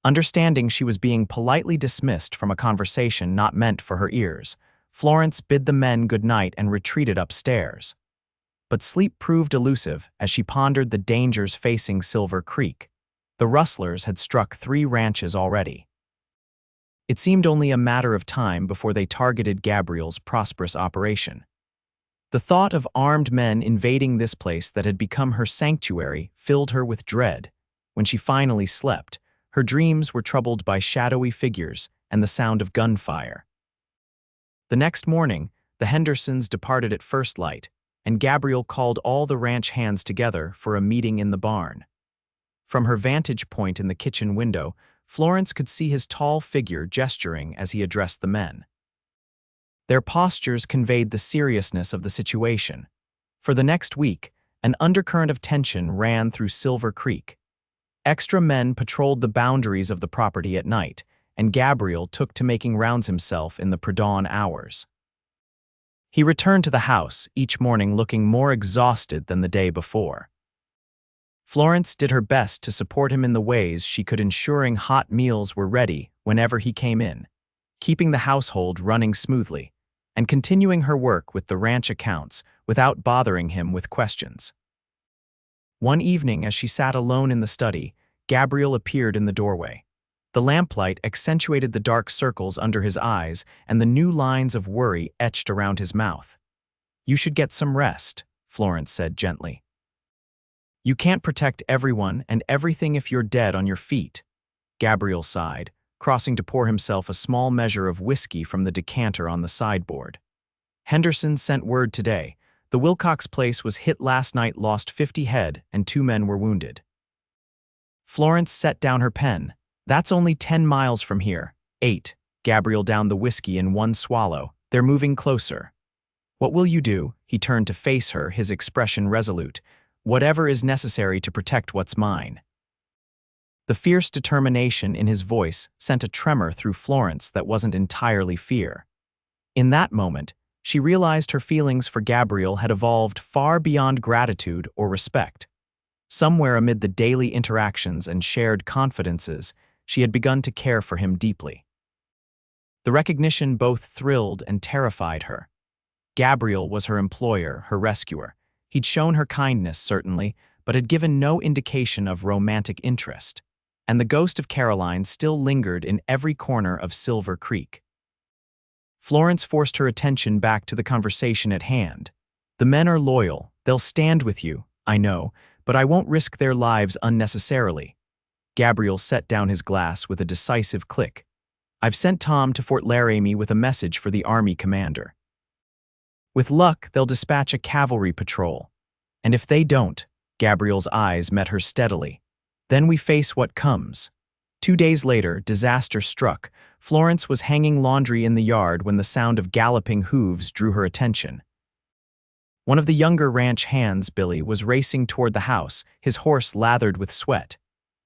Understanding she was being politely dismissed from a conversation not meant for her ears, Florence bid the men good night and retreated upstairs. But sleep proved elusive as she pondered the dangers facing Silver Creek. The rustlers had struck 3 ranches already. It seemed only a matter of time before they targeted Gabriel's prosperous operation. The thought of armed men invading this place that had become her sanctuary filled her with dread. When she finally slept, her dreams were troubled by shadowy figures and the sound of gunfire. The next morning, the Hendersons departed at first light, and Gabriel called all the ranch hands together for a meeting in the barn. From her vantage point in the kitchen window, Florence could see his tall figure gesturing as he addressed the men. Their postures conveyed the seriousness of the situation. For the next week, an undercurrent of tension ran through Silver Creek. Extra men patrolled the boundaries of the property at night, and Gabriel took to making rounds himself in the pre-dawn hours. He returned to the house each morning looking more exhausted than the day before. Florence did her best to support him in the ways she could, ensuring hot meals were ready whenever he came in, keeping the household running smoothly, and continuing her work with the ranch accounts without bothering him with questions. One evening, as she sat alone in the study, Gabriel appeared in the doorway. The lamplight accentuated the dark circles under his eyes and the new lines of worry etched around his mouth. "You should get some rest," Florence said gently. "You can't protect everyone and everything if you're dead on your feet." Gabriel sighed, crossing to pour himself a small measure of whiskey from the decanter on the sideboard. "Henderson sent word today. The Wilcox place was hit last night, lost 50 head, and 2 men were wounded." Florence set down her pen. "That's only 10 miles from here." 8. Gabriel downed the whiskey in one swallow. "They're moving closer." "What will you do?" He turned to face her, his expression resolute. "Whatever is necessary to protect what's mine." The fierce determination in his voice sent a tremor through Florence that wasn't entirely fear. In that moment, she realized her feelings for Gabriel had evolved far beyond gratitude or respect. Somewhere amid the daily interactions and shared confidences, she had begun to care for him deeply. The recognition both thrilled and terrified her. Gabriel was her employer, her rescuer. He'd shown her kindness, certainly, but had given no indication of romantic interest. And the ghost of Caroline still lingered in every corner of Silver Creek. Florence forced her attention back to the conversation at hand. "The men are loyal. They'll stand with you, I know, but I won't risk their lives unnecessarily." Gabriel set down his glass with a decisive click. "I've sent Tom to Fort Laramie with a message for the Army commander. With luck, they'll dispatch a cavalry patrol. And if they don't," Gabriel's eyes met her steadily, "then we face what comes." 2 days later, disaster struck. Florence was hanging laundry in the yard when the sound of galloping hooves drew her attention. One of the younger ranch hands, Billy, was racing toward the house, his horse lathered with sweat.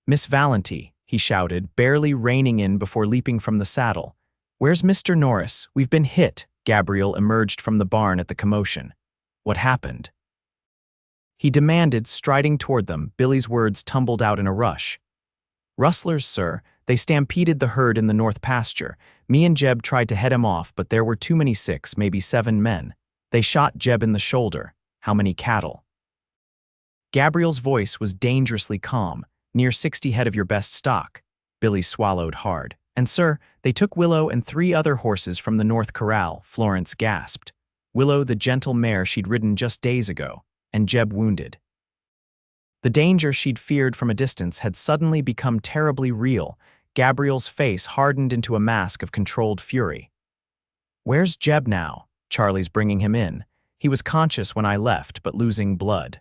"Miss Valenti," he shouted, barely reining in before leaping from the saddle. "Where's Mr. Norris? We've been hit." Gabriel emerged from the barn at the commotion. "What happened?" he demanded, striding toward them. Billy's words tumbled out in a rush. "Rustlers, sir. They stampeded the herd in the north pasture. Me and Jeb tried to head him off, but there were too many 6, maybe 7 men. They shot Jeb in the shoulder." "How many cattle?" Gabriel's voice was dangerously calm. "Near 60 head of your best stock." Billy swallowed hard. "And sir, they took Willow and 3 other horses from the north corral," Florence gasped. Willow, the gentle mare she'd ridden just days ago, and Jeb wounded. The danger she'd feared from a distance had suddenly become terribly real. Gabriel's face hardened into a mask of controlled fury. "Where's Jeb now?" "Charlie's bringing him in. He was conscious when I left, but losing blood."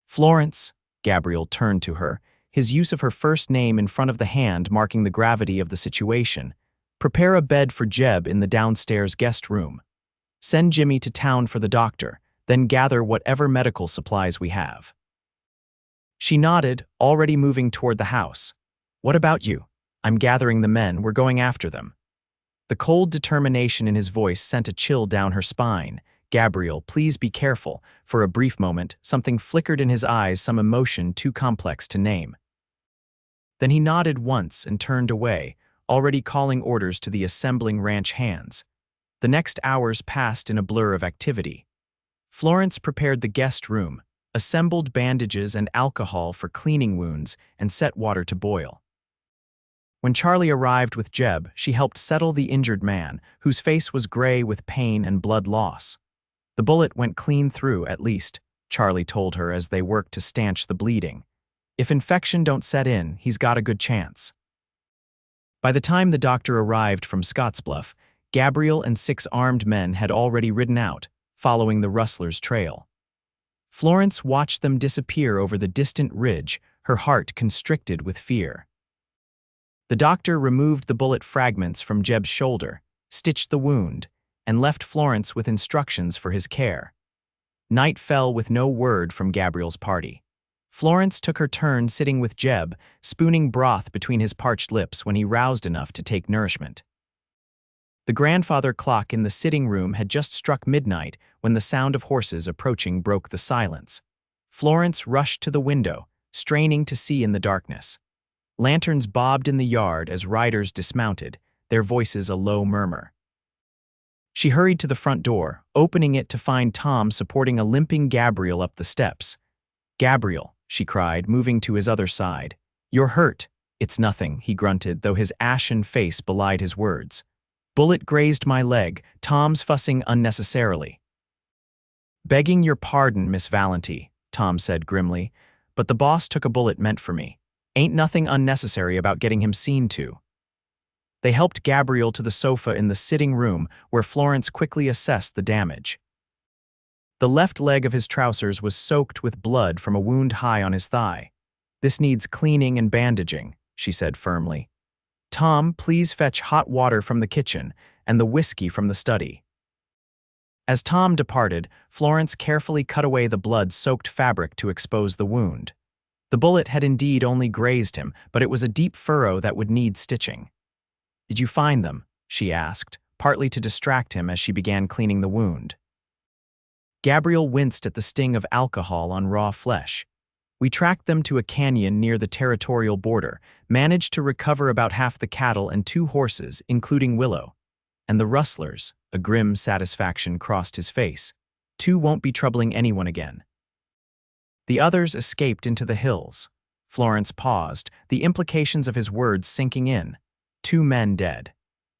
"Florence," Gabriel turned to her, his use of her first name in front of the hand marking the gravity of the situation. "Prepare a bed for Jeb in the downstairs guest room. Send Jimmy to town for the doctor, then gather whatever medical supplies we have." She nodded, already moving toward the house. "What about you?" "I'm gathering the men. We're going after them." The cold determination in his voice sent a chill down her spine. "Gabriel, please be careful." For a brief moment, something flickered in his eyes, some emotion too complex to name. Then he nodded once and turned away, already calling orders to the assembling ranch hands. The next hours passed in a blur of activity. Florence prepared the guest room, assembled bandages and alcohol for cleaning wounds, and set water to boil. When Charlie arrived with Jeb, she helped settle the injured man, whose face was gray with pain and blood loss. "The bullet went clean through, at least," Charlie told her as they worked to stanch the bleeding. "If infection don't set in, he's got a good chance." By the time the doctor arrived from Scottsbluff, Gabriel and 6 armed men had already ridden out, following the rustlers' trail. Florence watched them disappear over the distant ridge, her heart constricted with fear. The doctor removed the bullet fragments from Jeb's shoulder, stitched the wound, and left Florence with instructions for his care. Night fell with no word from Gabriel's party. Florence took her turn sitting with Jeb, spooning broth between his parched lips when he roused enough to take nourishment. The grandfather clock in the sitting room had just struck midnight when the sound of horses approaching broke the silence. Florence rushed to the window, straining to see in the darkness. Lanterns bobbed in the yard as riders dismounted, their voices a low murmur. She hurried to the front door, opening it to find Tom supporting a limping Gabriel up the steps. "Gabriel," she cried, moving to his other side. "You're hurt." "It's nothing," he grunted, though his ashen face belied his words. "Bullet grazed my leg." Tom's fussing unnecessarily. "Begging your pardon, Miss Valenti," Tom said grimly, "but the boss took a bullet meant for me. Ain't nothing unnecessary about getting him seen to." They helped Gabriel to the sofa in the sitting room, where Florence quickly assessed the damage. The left leg of his trousers was soaked with blood from a wound high on his thigh. "This needs cleaning and bandaging," she said firmly. "Tom, please fetch hot water from the kitchen and the whiskey from the study." As Tom departed, Florence carefully cut away the blood-soaked fabric to expose the wound. The bullet had indeed only grazed him, but it was a deep furrow that would need stitching. "Did you find them?" she asked, partly to distract him as she began cleaning the wound. Gabriel winced at the sting of alcohol on raw flesh. "We tracked them to a canyon near the territorial border, managed to recover about half the cattle and 2 horses, including Willow. And the rustlers," a grim satisfaction crossed his face. "2 won't be troubling anyone again." "The others escaped into the hills." Florence paused, the implications of his words sinking in. 2 men dead.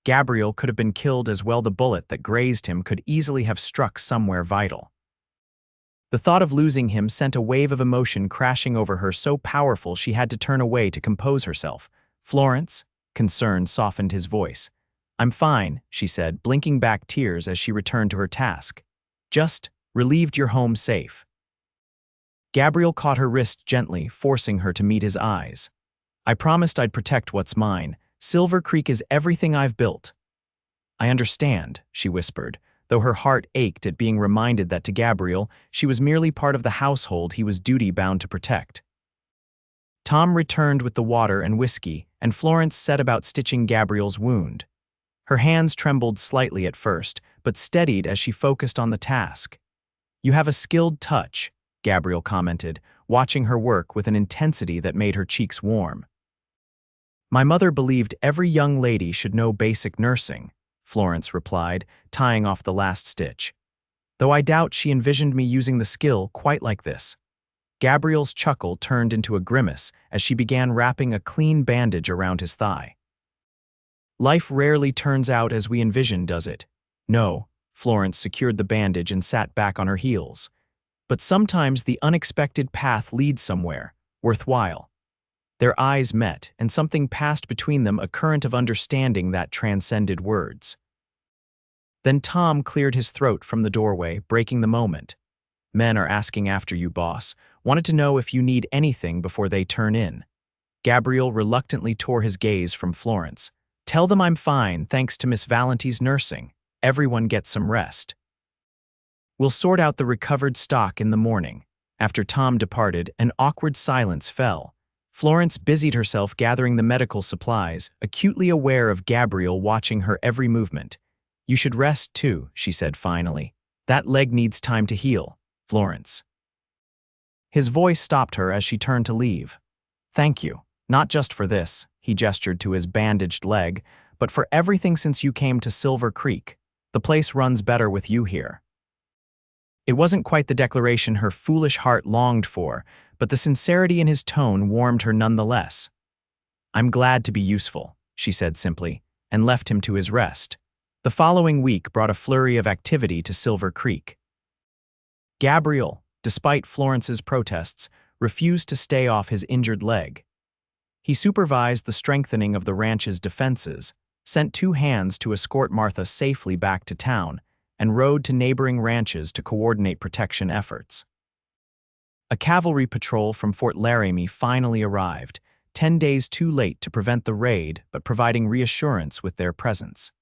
Gabriel could have been killed as well. The bullet that grazed him could easily have struck somewhere vital. The thought of losing him sent a wave of emotion crashing over her, so powerful she had to turn away to compose herself. "Florence?" Concern softened his voice. "I'm fine," she said, blinking back tears as she returned to her task. "Just relieved you're home safe." Gabriel caught her wrist gently, forcing her to meet his eyes. "I promised I'd protect what's mine. Silver Creek is everything I've built." "I understand," she whispered, though her heart ached at being reminded that to Gabriel, she was merely part of the household he was duty-bound to protect. Tom returned with the water and whiskey, and Florence set about stitching Gabriel's wound. Her hands trembled slightly at first, but steadied as she focused on the task. "You have a skilled touch," Gabriel commented, watching her work with an intensity that made her cheeks warm. "My mother believed every young lady should know basic nursing," Florence replied, tying off the last stitch. "Though I doubt she envisioned me using the skill quite like this." Gabriel's chuckle turned into a grimace as she began wrapping a clean bandage around his thigh. "Life rarely turns out as we envision, does it?" "No." Florence secured the bandage and sat back on her heels. "But sometimes the unexpected path leads somewhere, worthwhile." Their eyes met, and something passed between them, a current of understanding that transcended words. Then Tom cleared his throat from the doorway, breaking the moment. "Men are asking after you, boss. Wanted to know if you need anything before they turn in." Gabriel reluctantly tore his gaze from Florence. "Tell them I'm fine, thanks to Miss Valenti's nursing. Everyone gets some rest. We'll sort out the recovered stock in the morning." After Tom departed, an awkward silence fell. Florence busied herself gathering the medical supplies, acutely aware of Gabriel watching her every movement. "You should rest too," she said finally. "That leg needs time to heal, Florence." His voice stopped her as she turned to leave. "Thank you, not just for this," he gestured to his bandaged leg, "but for everything since you came to Silver Creek. The place runs better with you here." It wasn't quite the declaration her foolish heart longed for, but the sincerity in his tone warmed her nonetheless. "I'm glad to be useful," she said simply, and left him to his rest. The following week brought a flurry of activity to Silver Creek. Gabriel, despite Florence's protests, refused to stay off his injured leg. He supervised the strengthening of the ranch's defenses, sent 2 hands to escort Martha safely back to town, and rode to neighboring ranches to coordinate protection efforts. A cavalry patrol from Fort Laramie finally arrived, 10 days too late to prevent the raid, but providing reassurance with their presence.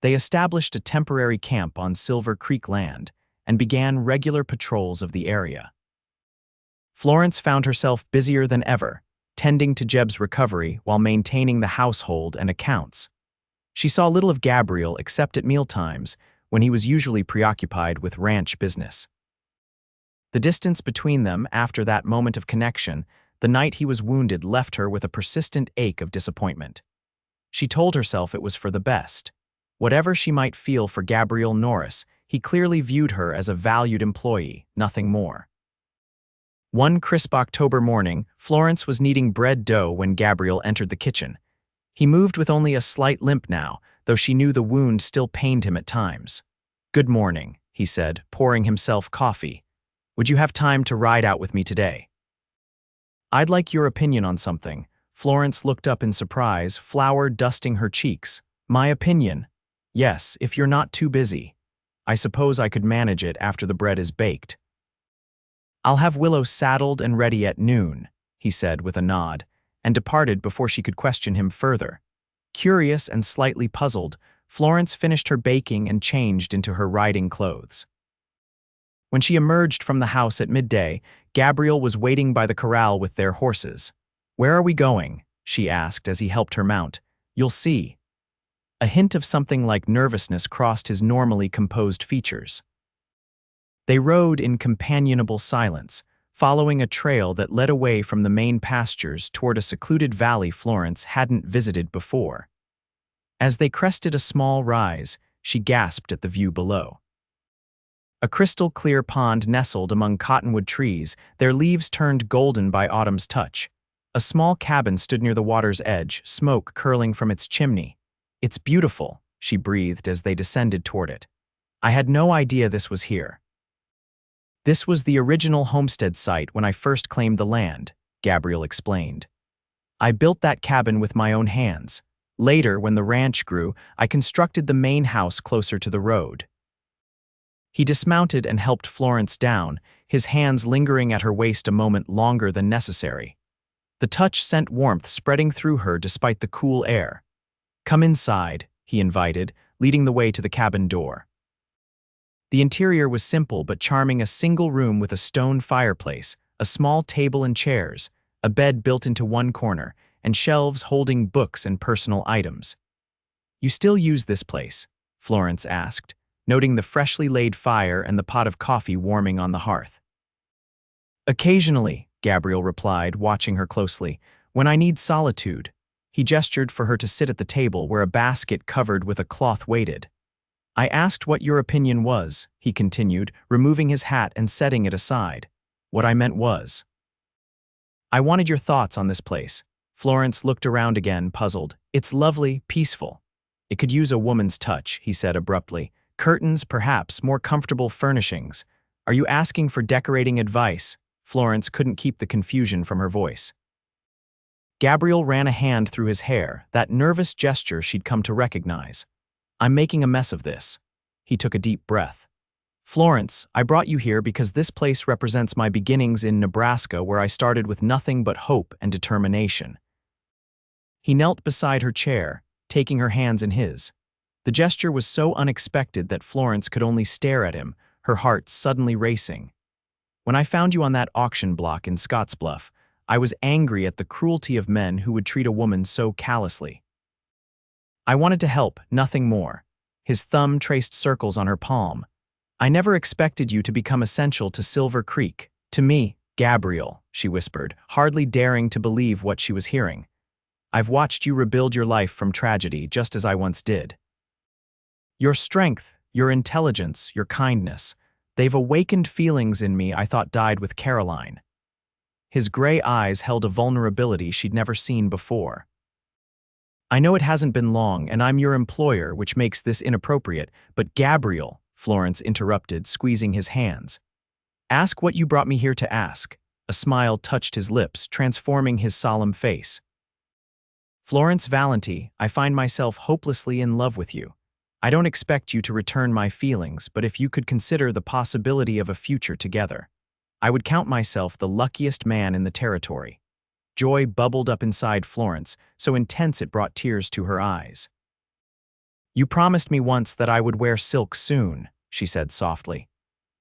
They established a temporary camp on Silver Creek land and began regular patrols of the area. Florence found herself busier than ever, tending to Jeb's recovery while maintaining the household and accounts. She saw little of Gabriel except at mealtimes, when he was usually preoccupied with ranch business. The distance between them after that moment of connection, the night he was wounded, left her with a persistent ache of disappointment. She told herself it was for the best. Whatever she might feel for Gabriel Norris, he clearly viewed her as a valued employee, nothing more. One crisp October morning, Florence was kneading bread dough when Gabriel entered the kitchen. He moved with only a slight limp now, though she knew the wound still pained him at times. "Good morning," he said, pouring himself coffee. "Would you have time to ride out with me today?" "I'd like your opinion on something." Florence looked up in surprise, flour dusting her cheeks. "My opinion? Yes, if you're not too busy. I suppose I could manage it after the bread is baked." "I'll have Willow saddled and ready at noon," he said with a nod, and departed before she could question him further. Curious and slightly puzzled, Florence finished her baking and changed into her riding clothes. When she emerged from the house at midday, Gabriel was waiting by the corral with their horses. "Where are we going?" she asked as he helped her mount. "You'll see." A hint of something like nervousness crossed his normally composed features. They rode in companionable silence, following a trail that led away from the main pastures toward a secluded valley Florence hadn't visited before. As they crested a small rise, she gasped at the view below. A crystal-clear pond nestled among cottonwood trees, their leaves turned golden by autumn's touch. A small cabin stood near the water's edge, smoke curling from its chimney. "It's beautiful," she breathed as they descended toward it. "I had no idea this was here." "This was the original homestead site when I first claimed the land," Gabriel explained. "I built that cabin with my own hands. Later, when the ranch grew, I constructed the main house closer to the road." He dismounted and helped Florence down, his hands lingering at her waist a moment longer than necessary. The touch sent warmth spreading through her despite the cool air. "Come inside," he invited, leading the way to the cabin door. The interior was simple but charming, a single room with a stone fireplace, a small table and chairs, a bed built into one corner, and shelves holding books and personal items. "You still use this place?" Florence asked, noting the freshly laid fire and the pot of coffee warming on the hearth. "Occasionally," Gabriel replied, watching her closely, "when I need solitude." He gestured for her to sit at the table where a basket covered with a cloth waited. "I asked what your opinion was," he continued, removing his hat and setting it aside. "What I meant was, I wanted your thoughts on this place." Florence looked around again, puzzled. "It's lovely, peaceful. It could use a woman's touch," he said abruptly. "Curtains, perhaps, more comfortable furnishings. Are you asking for decorating advice?" Florence couldn't keep the confusion from her voice. Gabriel ran a hand through his hair, that nervous gesture she'd come to recognize. "I'm making a mess of this." He took a deep breath. "Florence, I brought you here because this place represents my beginnings in Nebraska, where I started with nothing but hope and determination." He knelt beside her chair, taking her hands in his. The gesture was so unexpected that Florence could only stare at him, her heart suddenly racing. "When I found you on that auction block in Scottsbluff, I was angry at the cruelty of men who would treat a woman so callously. I wanted to help, nothing more." His thumb traced circles on her palm. "I never expected you to become essential to Silver Creek. To me, Gabriel," she whispered, hardly daring to believe what she was hearing. "I've watched you rebuild your life from tragedy, just as I once did. Your strength, your intelligence, your kindness, they've awakened feelings in me I thought died with Caroline." His gray eyes held a vulnerability she'd never seen before. "I know it hasn't been long, and I'm your employer, which makes this inappropriate, but Gabriel," Florence interrupted, squeezing his hands. "Ask what you brought me here to ask." A smile touched his lips, transforming his solemn face. "Florence Valenti, I find myself hopelessly in love with you. I don't expect you to return my feelings, but if you could consider the possibility of a future together, I would count myself the luckiest man in the territory." Joy bubbled up inside Florence, so intense it brought tears to her eyes. You promised me once that I would wear silk soon, she said softly.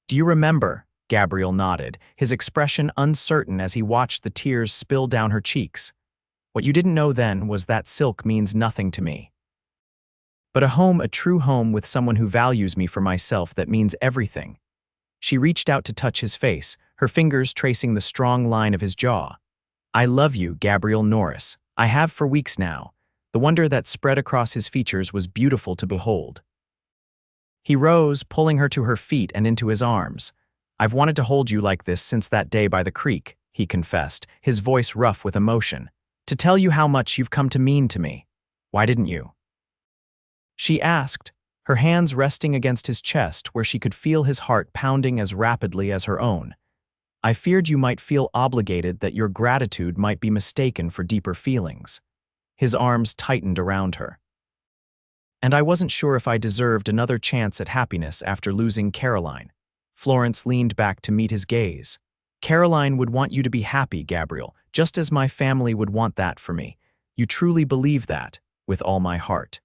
Do you remember? Gabriel nodded, his expression uncertain as he watched the tears spill down her cheeks. What you didn't know then was that silk means nothing to me. But a true home with someone who values me for myself, that means everything. She reached out to touch his face, her fingers tracing the strong line of his jaw. I love you, Gabriel Norris. I have for weeks now. The wonder that spread across his features was beautiful to behold. He rose, pulling her to her feet and into his arms. I've wanted to hold you like this since that day by the creek, he confessed, his voice rough with emotion. To tell you how much you've come to mean to me. Why didn't you? She asked, her hands resting against his chest where she could feel his heart pounding as rapidly as her own. I feared you might feel obligated, that your gratitude might be mistaken for deeper feelings. His arms tightened around her. And I wasn't sure if I deserved another chance at happiness after losing Caroline. Florence leaned back to meet his gaze. Caroline would want you to be happy, Gabriel, just as my family would want that for me. You truly believe that? With all my heart.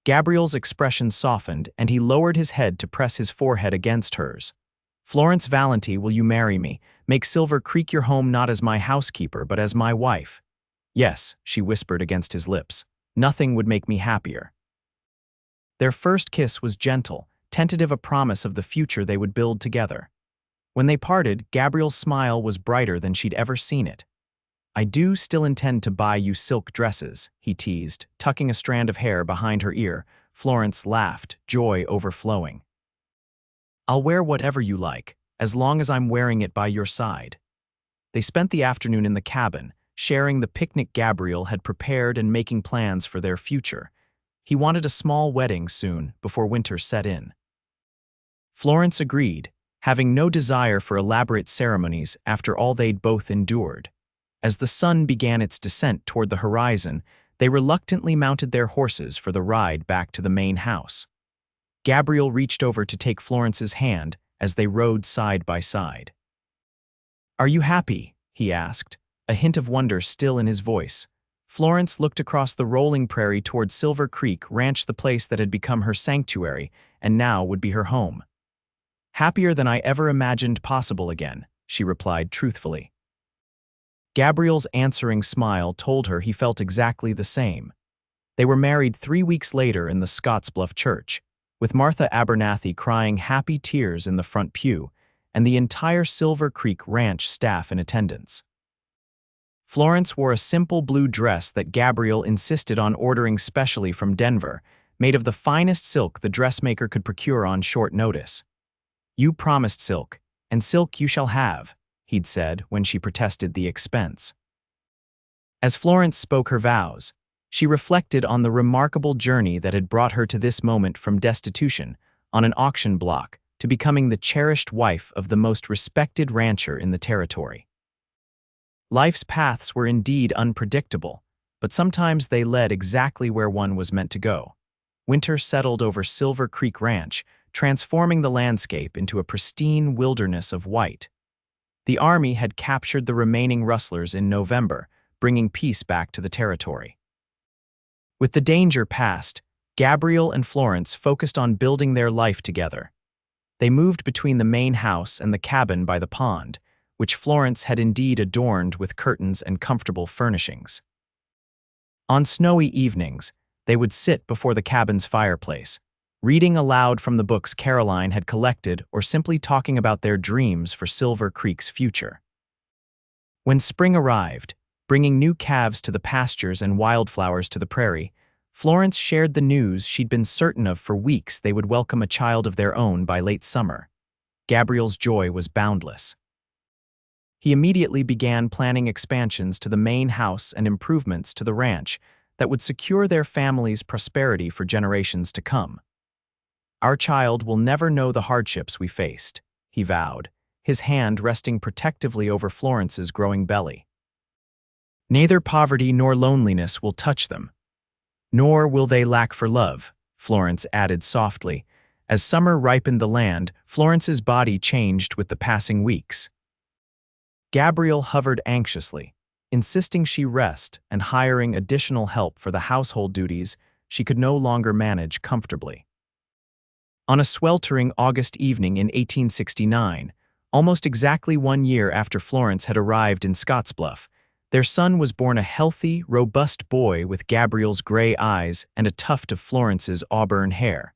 Gabriel's expression softened, and he lowered his head to press his forehead against hers. Florence Valenti, will you marry me? Make Silver Creek your home, not as my housekeeper, but as my wife. Yes, she whispered against his lips. Nothing would make me happier. Their first kiss was gentle, tentative, a promise of the future they would build together. When they parted, Gabriel's smile was brighter than she'd ever seen it. I do still intend to buy you silk dresses, he teased, tucking a strand of hair behind her ear. Florence laughed, joy overflowing. I'll wear whatever you like, as long as I'm wearing it by your side. They spent the afternoon in the cabin, sharing the picnic Gabriel had prepared and making plans for their future. He wanted a small wedding soon, before winter set in. Florence agreed, having no desire for elaborate ceremonies after all they'd both endured. As the sun began its descent toward the horizon, they reluctantly mounted their horses for the ride back to the main house. Gabriel reached over to take Florence's hand as they rode side by side. Are you happy? He asked, a hint of wonder still in his voice. Florence looked across the rolling prairie toward Silver Creek Ranch, the place that had become her sanctuary and now would be her home. Happier than I ever imagined possible again, she replied truthfully. Gabriel's answering smile told her he felt exactly the same. They were married 3 weeks later in the Scottsbluff church, with Martha Abernathy crying happy tears in the front pew, and the entire Silver Creek Ranch staff in attendance. Florence wore a simple blue dress that Gabriel insisted on ordering specially from Denver, made of the finest silk the dressmaker could procure on short notice. You promised silk, and silk you shall have, he'd said when she protested the expense. As Florence spoke her vows, she reflected on the remarkable journey that had brought her to this moment, from destitution on an auction block to becoming the cherished wife of the most respected rancher in the territory. Life's paths were indeed unpredictable, but sometimes they led exactly where one was meant to go. Winter settled over Silver Creek Ranch, transforming the landscape into a pristine wilderness of white. The army had captured the remaining rustlers in November, bringing peace back to the territory. With the danger past, Gabriel and Florence focused on building their life together. They moved between the main house and the cabin by the pond, which Florence had indeed adorned with curtains and comfortable furnishings. On snowy evenings, they would sit before the cabin's fireplace, reading aloud from the books Caroline had collected or simply talking about their dreams for Silver Creek's future. When spring arrived, bringing new calves to the pastures and wildflowers to the prairie, Florence shared the news she'd been certain of for weeks: they would welcome a child of their own by late summer. Gabriel's joy was boundless. He immediately began planning expansions to the main house and improvements to the ranch that would secure their family's prosperity for generations to come. Our child will never know the hardships we faced, he vowed, his hand resting protectively over Florence's growing belly. Neither poverty nor loneliness will touch them. Nor will they lack for love, Florence added softly. As summer ripened the land, Florence's body changed with the passing weeks. Gabriel hovered anxiously, insisting she rest and hiring additional help for the household duties she could no longer manage comfortably. On a sweltering August evening in 1869, almost exactly 1 year after Florence had arrived in Scottsbluff, their son was born a healthy, robust boy with Gabriel's gray eyes and a tuft of Florence's auburn hair.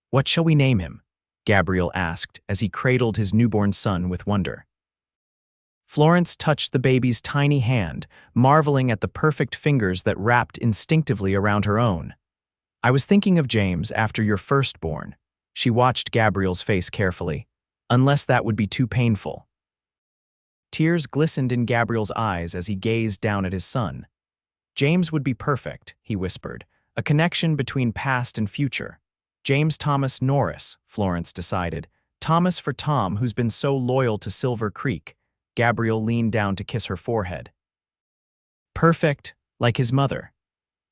"What shall we name him?" Gabriel asked as he cradled his newborn son with wonder. Florence touched the baby's tiny hand, marveling at the perfect fingers that wrapped instinctively around her own. "I was thinking of James after your firstborn." She watched Gabriel's face carefully. "Unless that would be too painful." Tears glistened in Gabriel's eyes as he gazed down at his son. "James would be perfect," he whispered, "a connection between past and future. James Thomas Norris," Florence decided. "Thomas for Tom, who's been so loyal to Silver Creek." Gabriel leaned down to kiss her forehead. "Perfect, like his mother."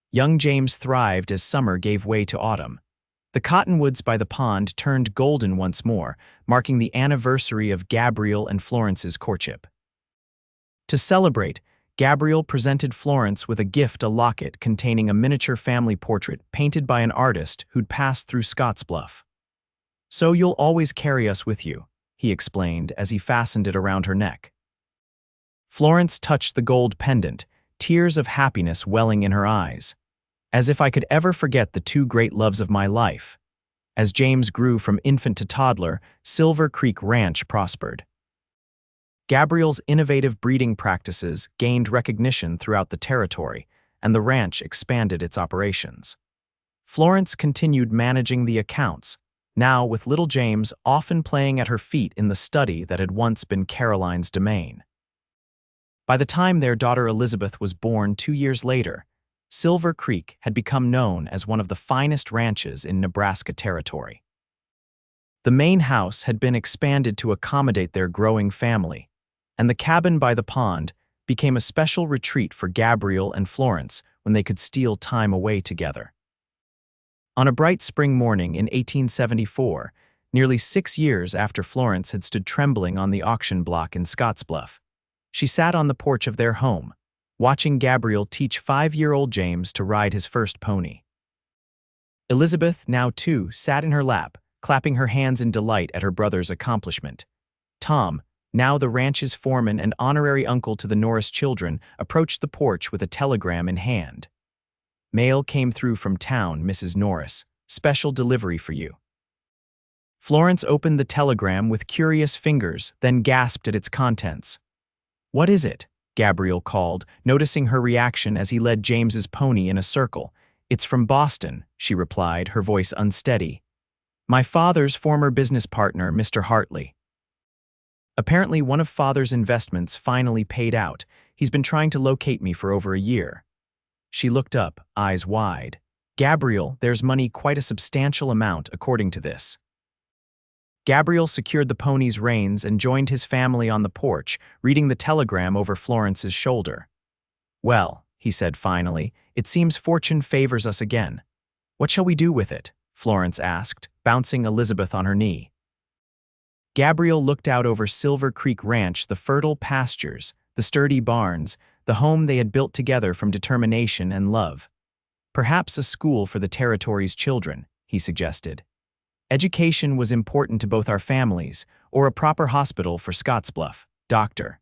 Young James thrived as summer gave way to autumn. The cottonwoods by the pond turned golden once more, marking the anniversary of Gabriel and Florence's courtship. To celebrate, Gabriel presented Florence with a locket containing a miniature family portrait painted by an artist who'd passed through Scottsbluff. "So you'll always carry us with you," he explained as he fastened it around her neck. Florence touched the gold pendant, tears of happiness welling in her eyes. "As if I could ever forget the two great loves of my life." As James grew from infant to toddler, Silver Creek Ranch prospered. Gabriel's innovative breeding practices gained recognition throughout the territory, and the ranch expanded its operations. Florence continued managing the accounts, now with little James often playing at her feet in the study that had once been Caroline's domain. By the time their daughter Elizabeth was born 2 years later, Silver Creek had become known as one of the finest ranches in Nebraska territory. The main house had been expanded to accommodate their growing family, and the cabin by the pond became a special retreat for Gabriel and Florence when they could steal time away together. On a bright spring morning in 1874, nearly 6 years after Florence had stood trembling on the auction block in Scottsbluff, she sat on the porch of their home, watching Gabriel teach 5-year-old James to ride his first pony. Elizabeth, now 2, sat in her lap, clapping her hands in delight at her brother's accomplishment. Tom, now the ranch's foreman and honorary uncle to the Norris children, approached the porch with a telegram in hand. "Mail came through from town, Mrs. Norris. Special delivery for you." Florence opened the telegram with curious fingers, then gasped at its contents. "What is it?" Gabriel called, noticing her reaction as he led James's pony in a circle. "It's from Boston," she replied, her voice unsteady. "My father's former business partner, Mr. Hartley. Apparently one of father's investments finally paid out. He's been trying to locate me for over a year." She looked up, eyes wide. "Gabriel, there's money, quite a substantial amount, according to this." Gabriel secured the pony's reins and joined his family on the porch, reading the telegram over Florence's shoulder. "Well," he said finally, "it seems fortune favors us again." "What shall we do with it?" Florence asked, bouncing Elizabeth on her knee. Gabriel looked out over Silver Creek Ranch, the fertile pastures, the sturdy barns, the home they had built together from determination and love. "Perhaps a school for the territory's children," he suggested. "Education was important to both our families, or a proper hospital for Scottsbluff, Dr.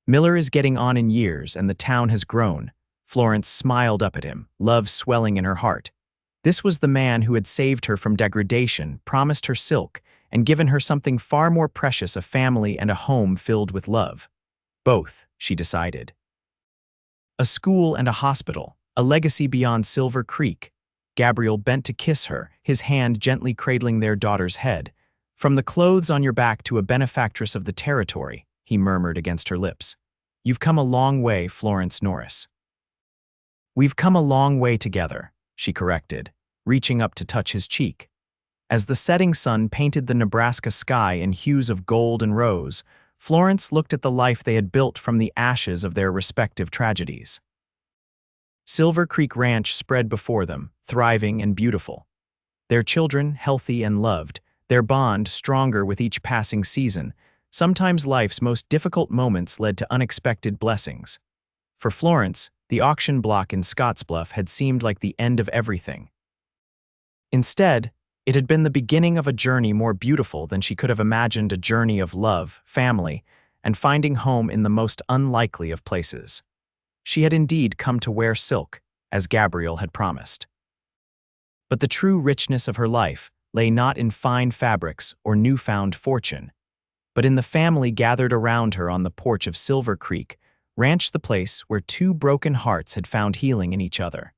Miller is getting on in years and the town has grown." Florence smiled up at him, love swelling in her heart. This was the man who had saved her from degradation, promised her silk, and given her something far more precious, a family and a home filled with love. Both, she decided. A school and a hospital, a legacy beyond Silver Creek. Gabriel bent to kiss her, his hand gently cradling their daughter's head. "From the clothes on your back to a benefactress of the territory," he murmured against her lips. "You've come a long way, Florence Norris." "We've come a long way together," she corrected, reaching up to touch his cheek. As the setting sun painted the Nebraska sky in hues of gold and rose, Florence looked at the life they had built from the ashes of their respective tragedies. Silver Creek Ranch spread before them, thriving and beautiful. Their children healthy and loved, their bond stronger with each passing season. Sometimes life's most difficult moments led to unexpected blessings. For Florence, the auction block in Scottsbluff had seemed like the end of everything. Instead, it had been the beginning of a journey more beautiful than she could have imagined, a journey of love, family, and finding home in the most unlikely of places. She had indeed come to wear silk, as Gabriel had promised. But the true richness of her life lay not in fine fabrics or newfound fortune, but in the family gathered around her on the porch of Silver Creek, ranch, the place where two broken hearts had found healing in each other.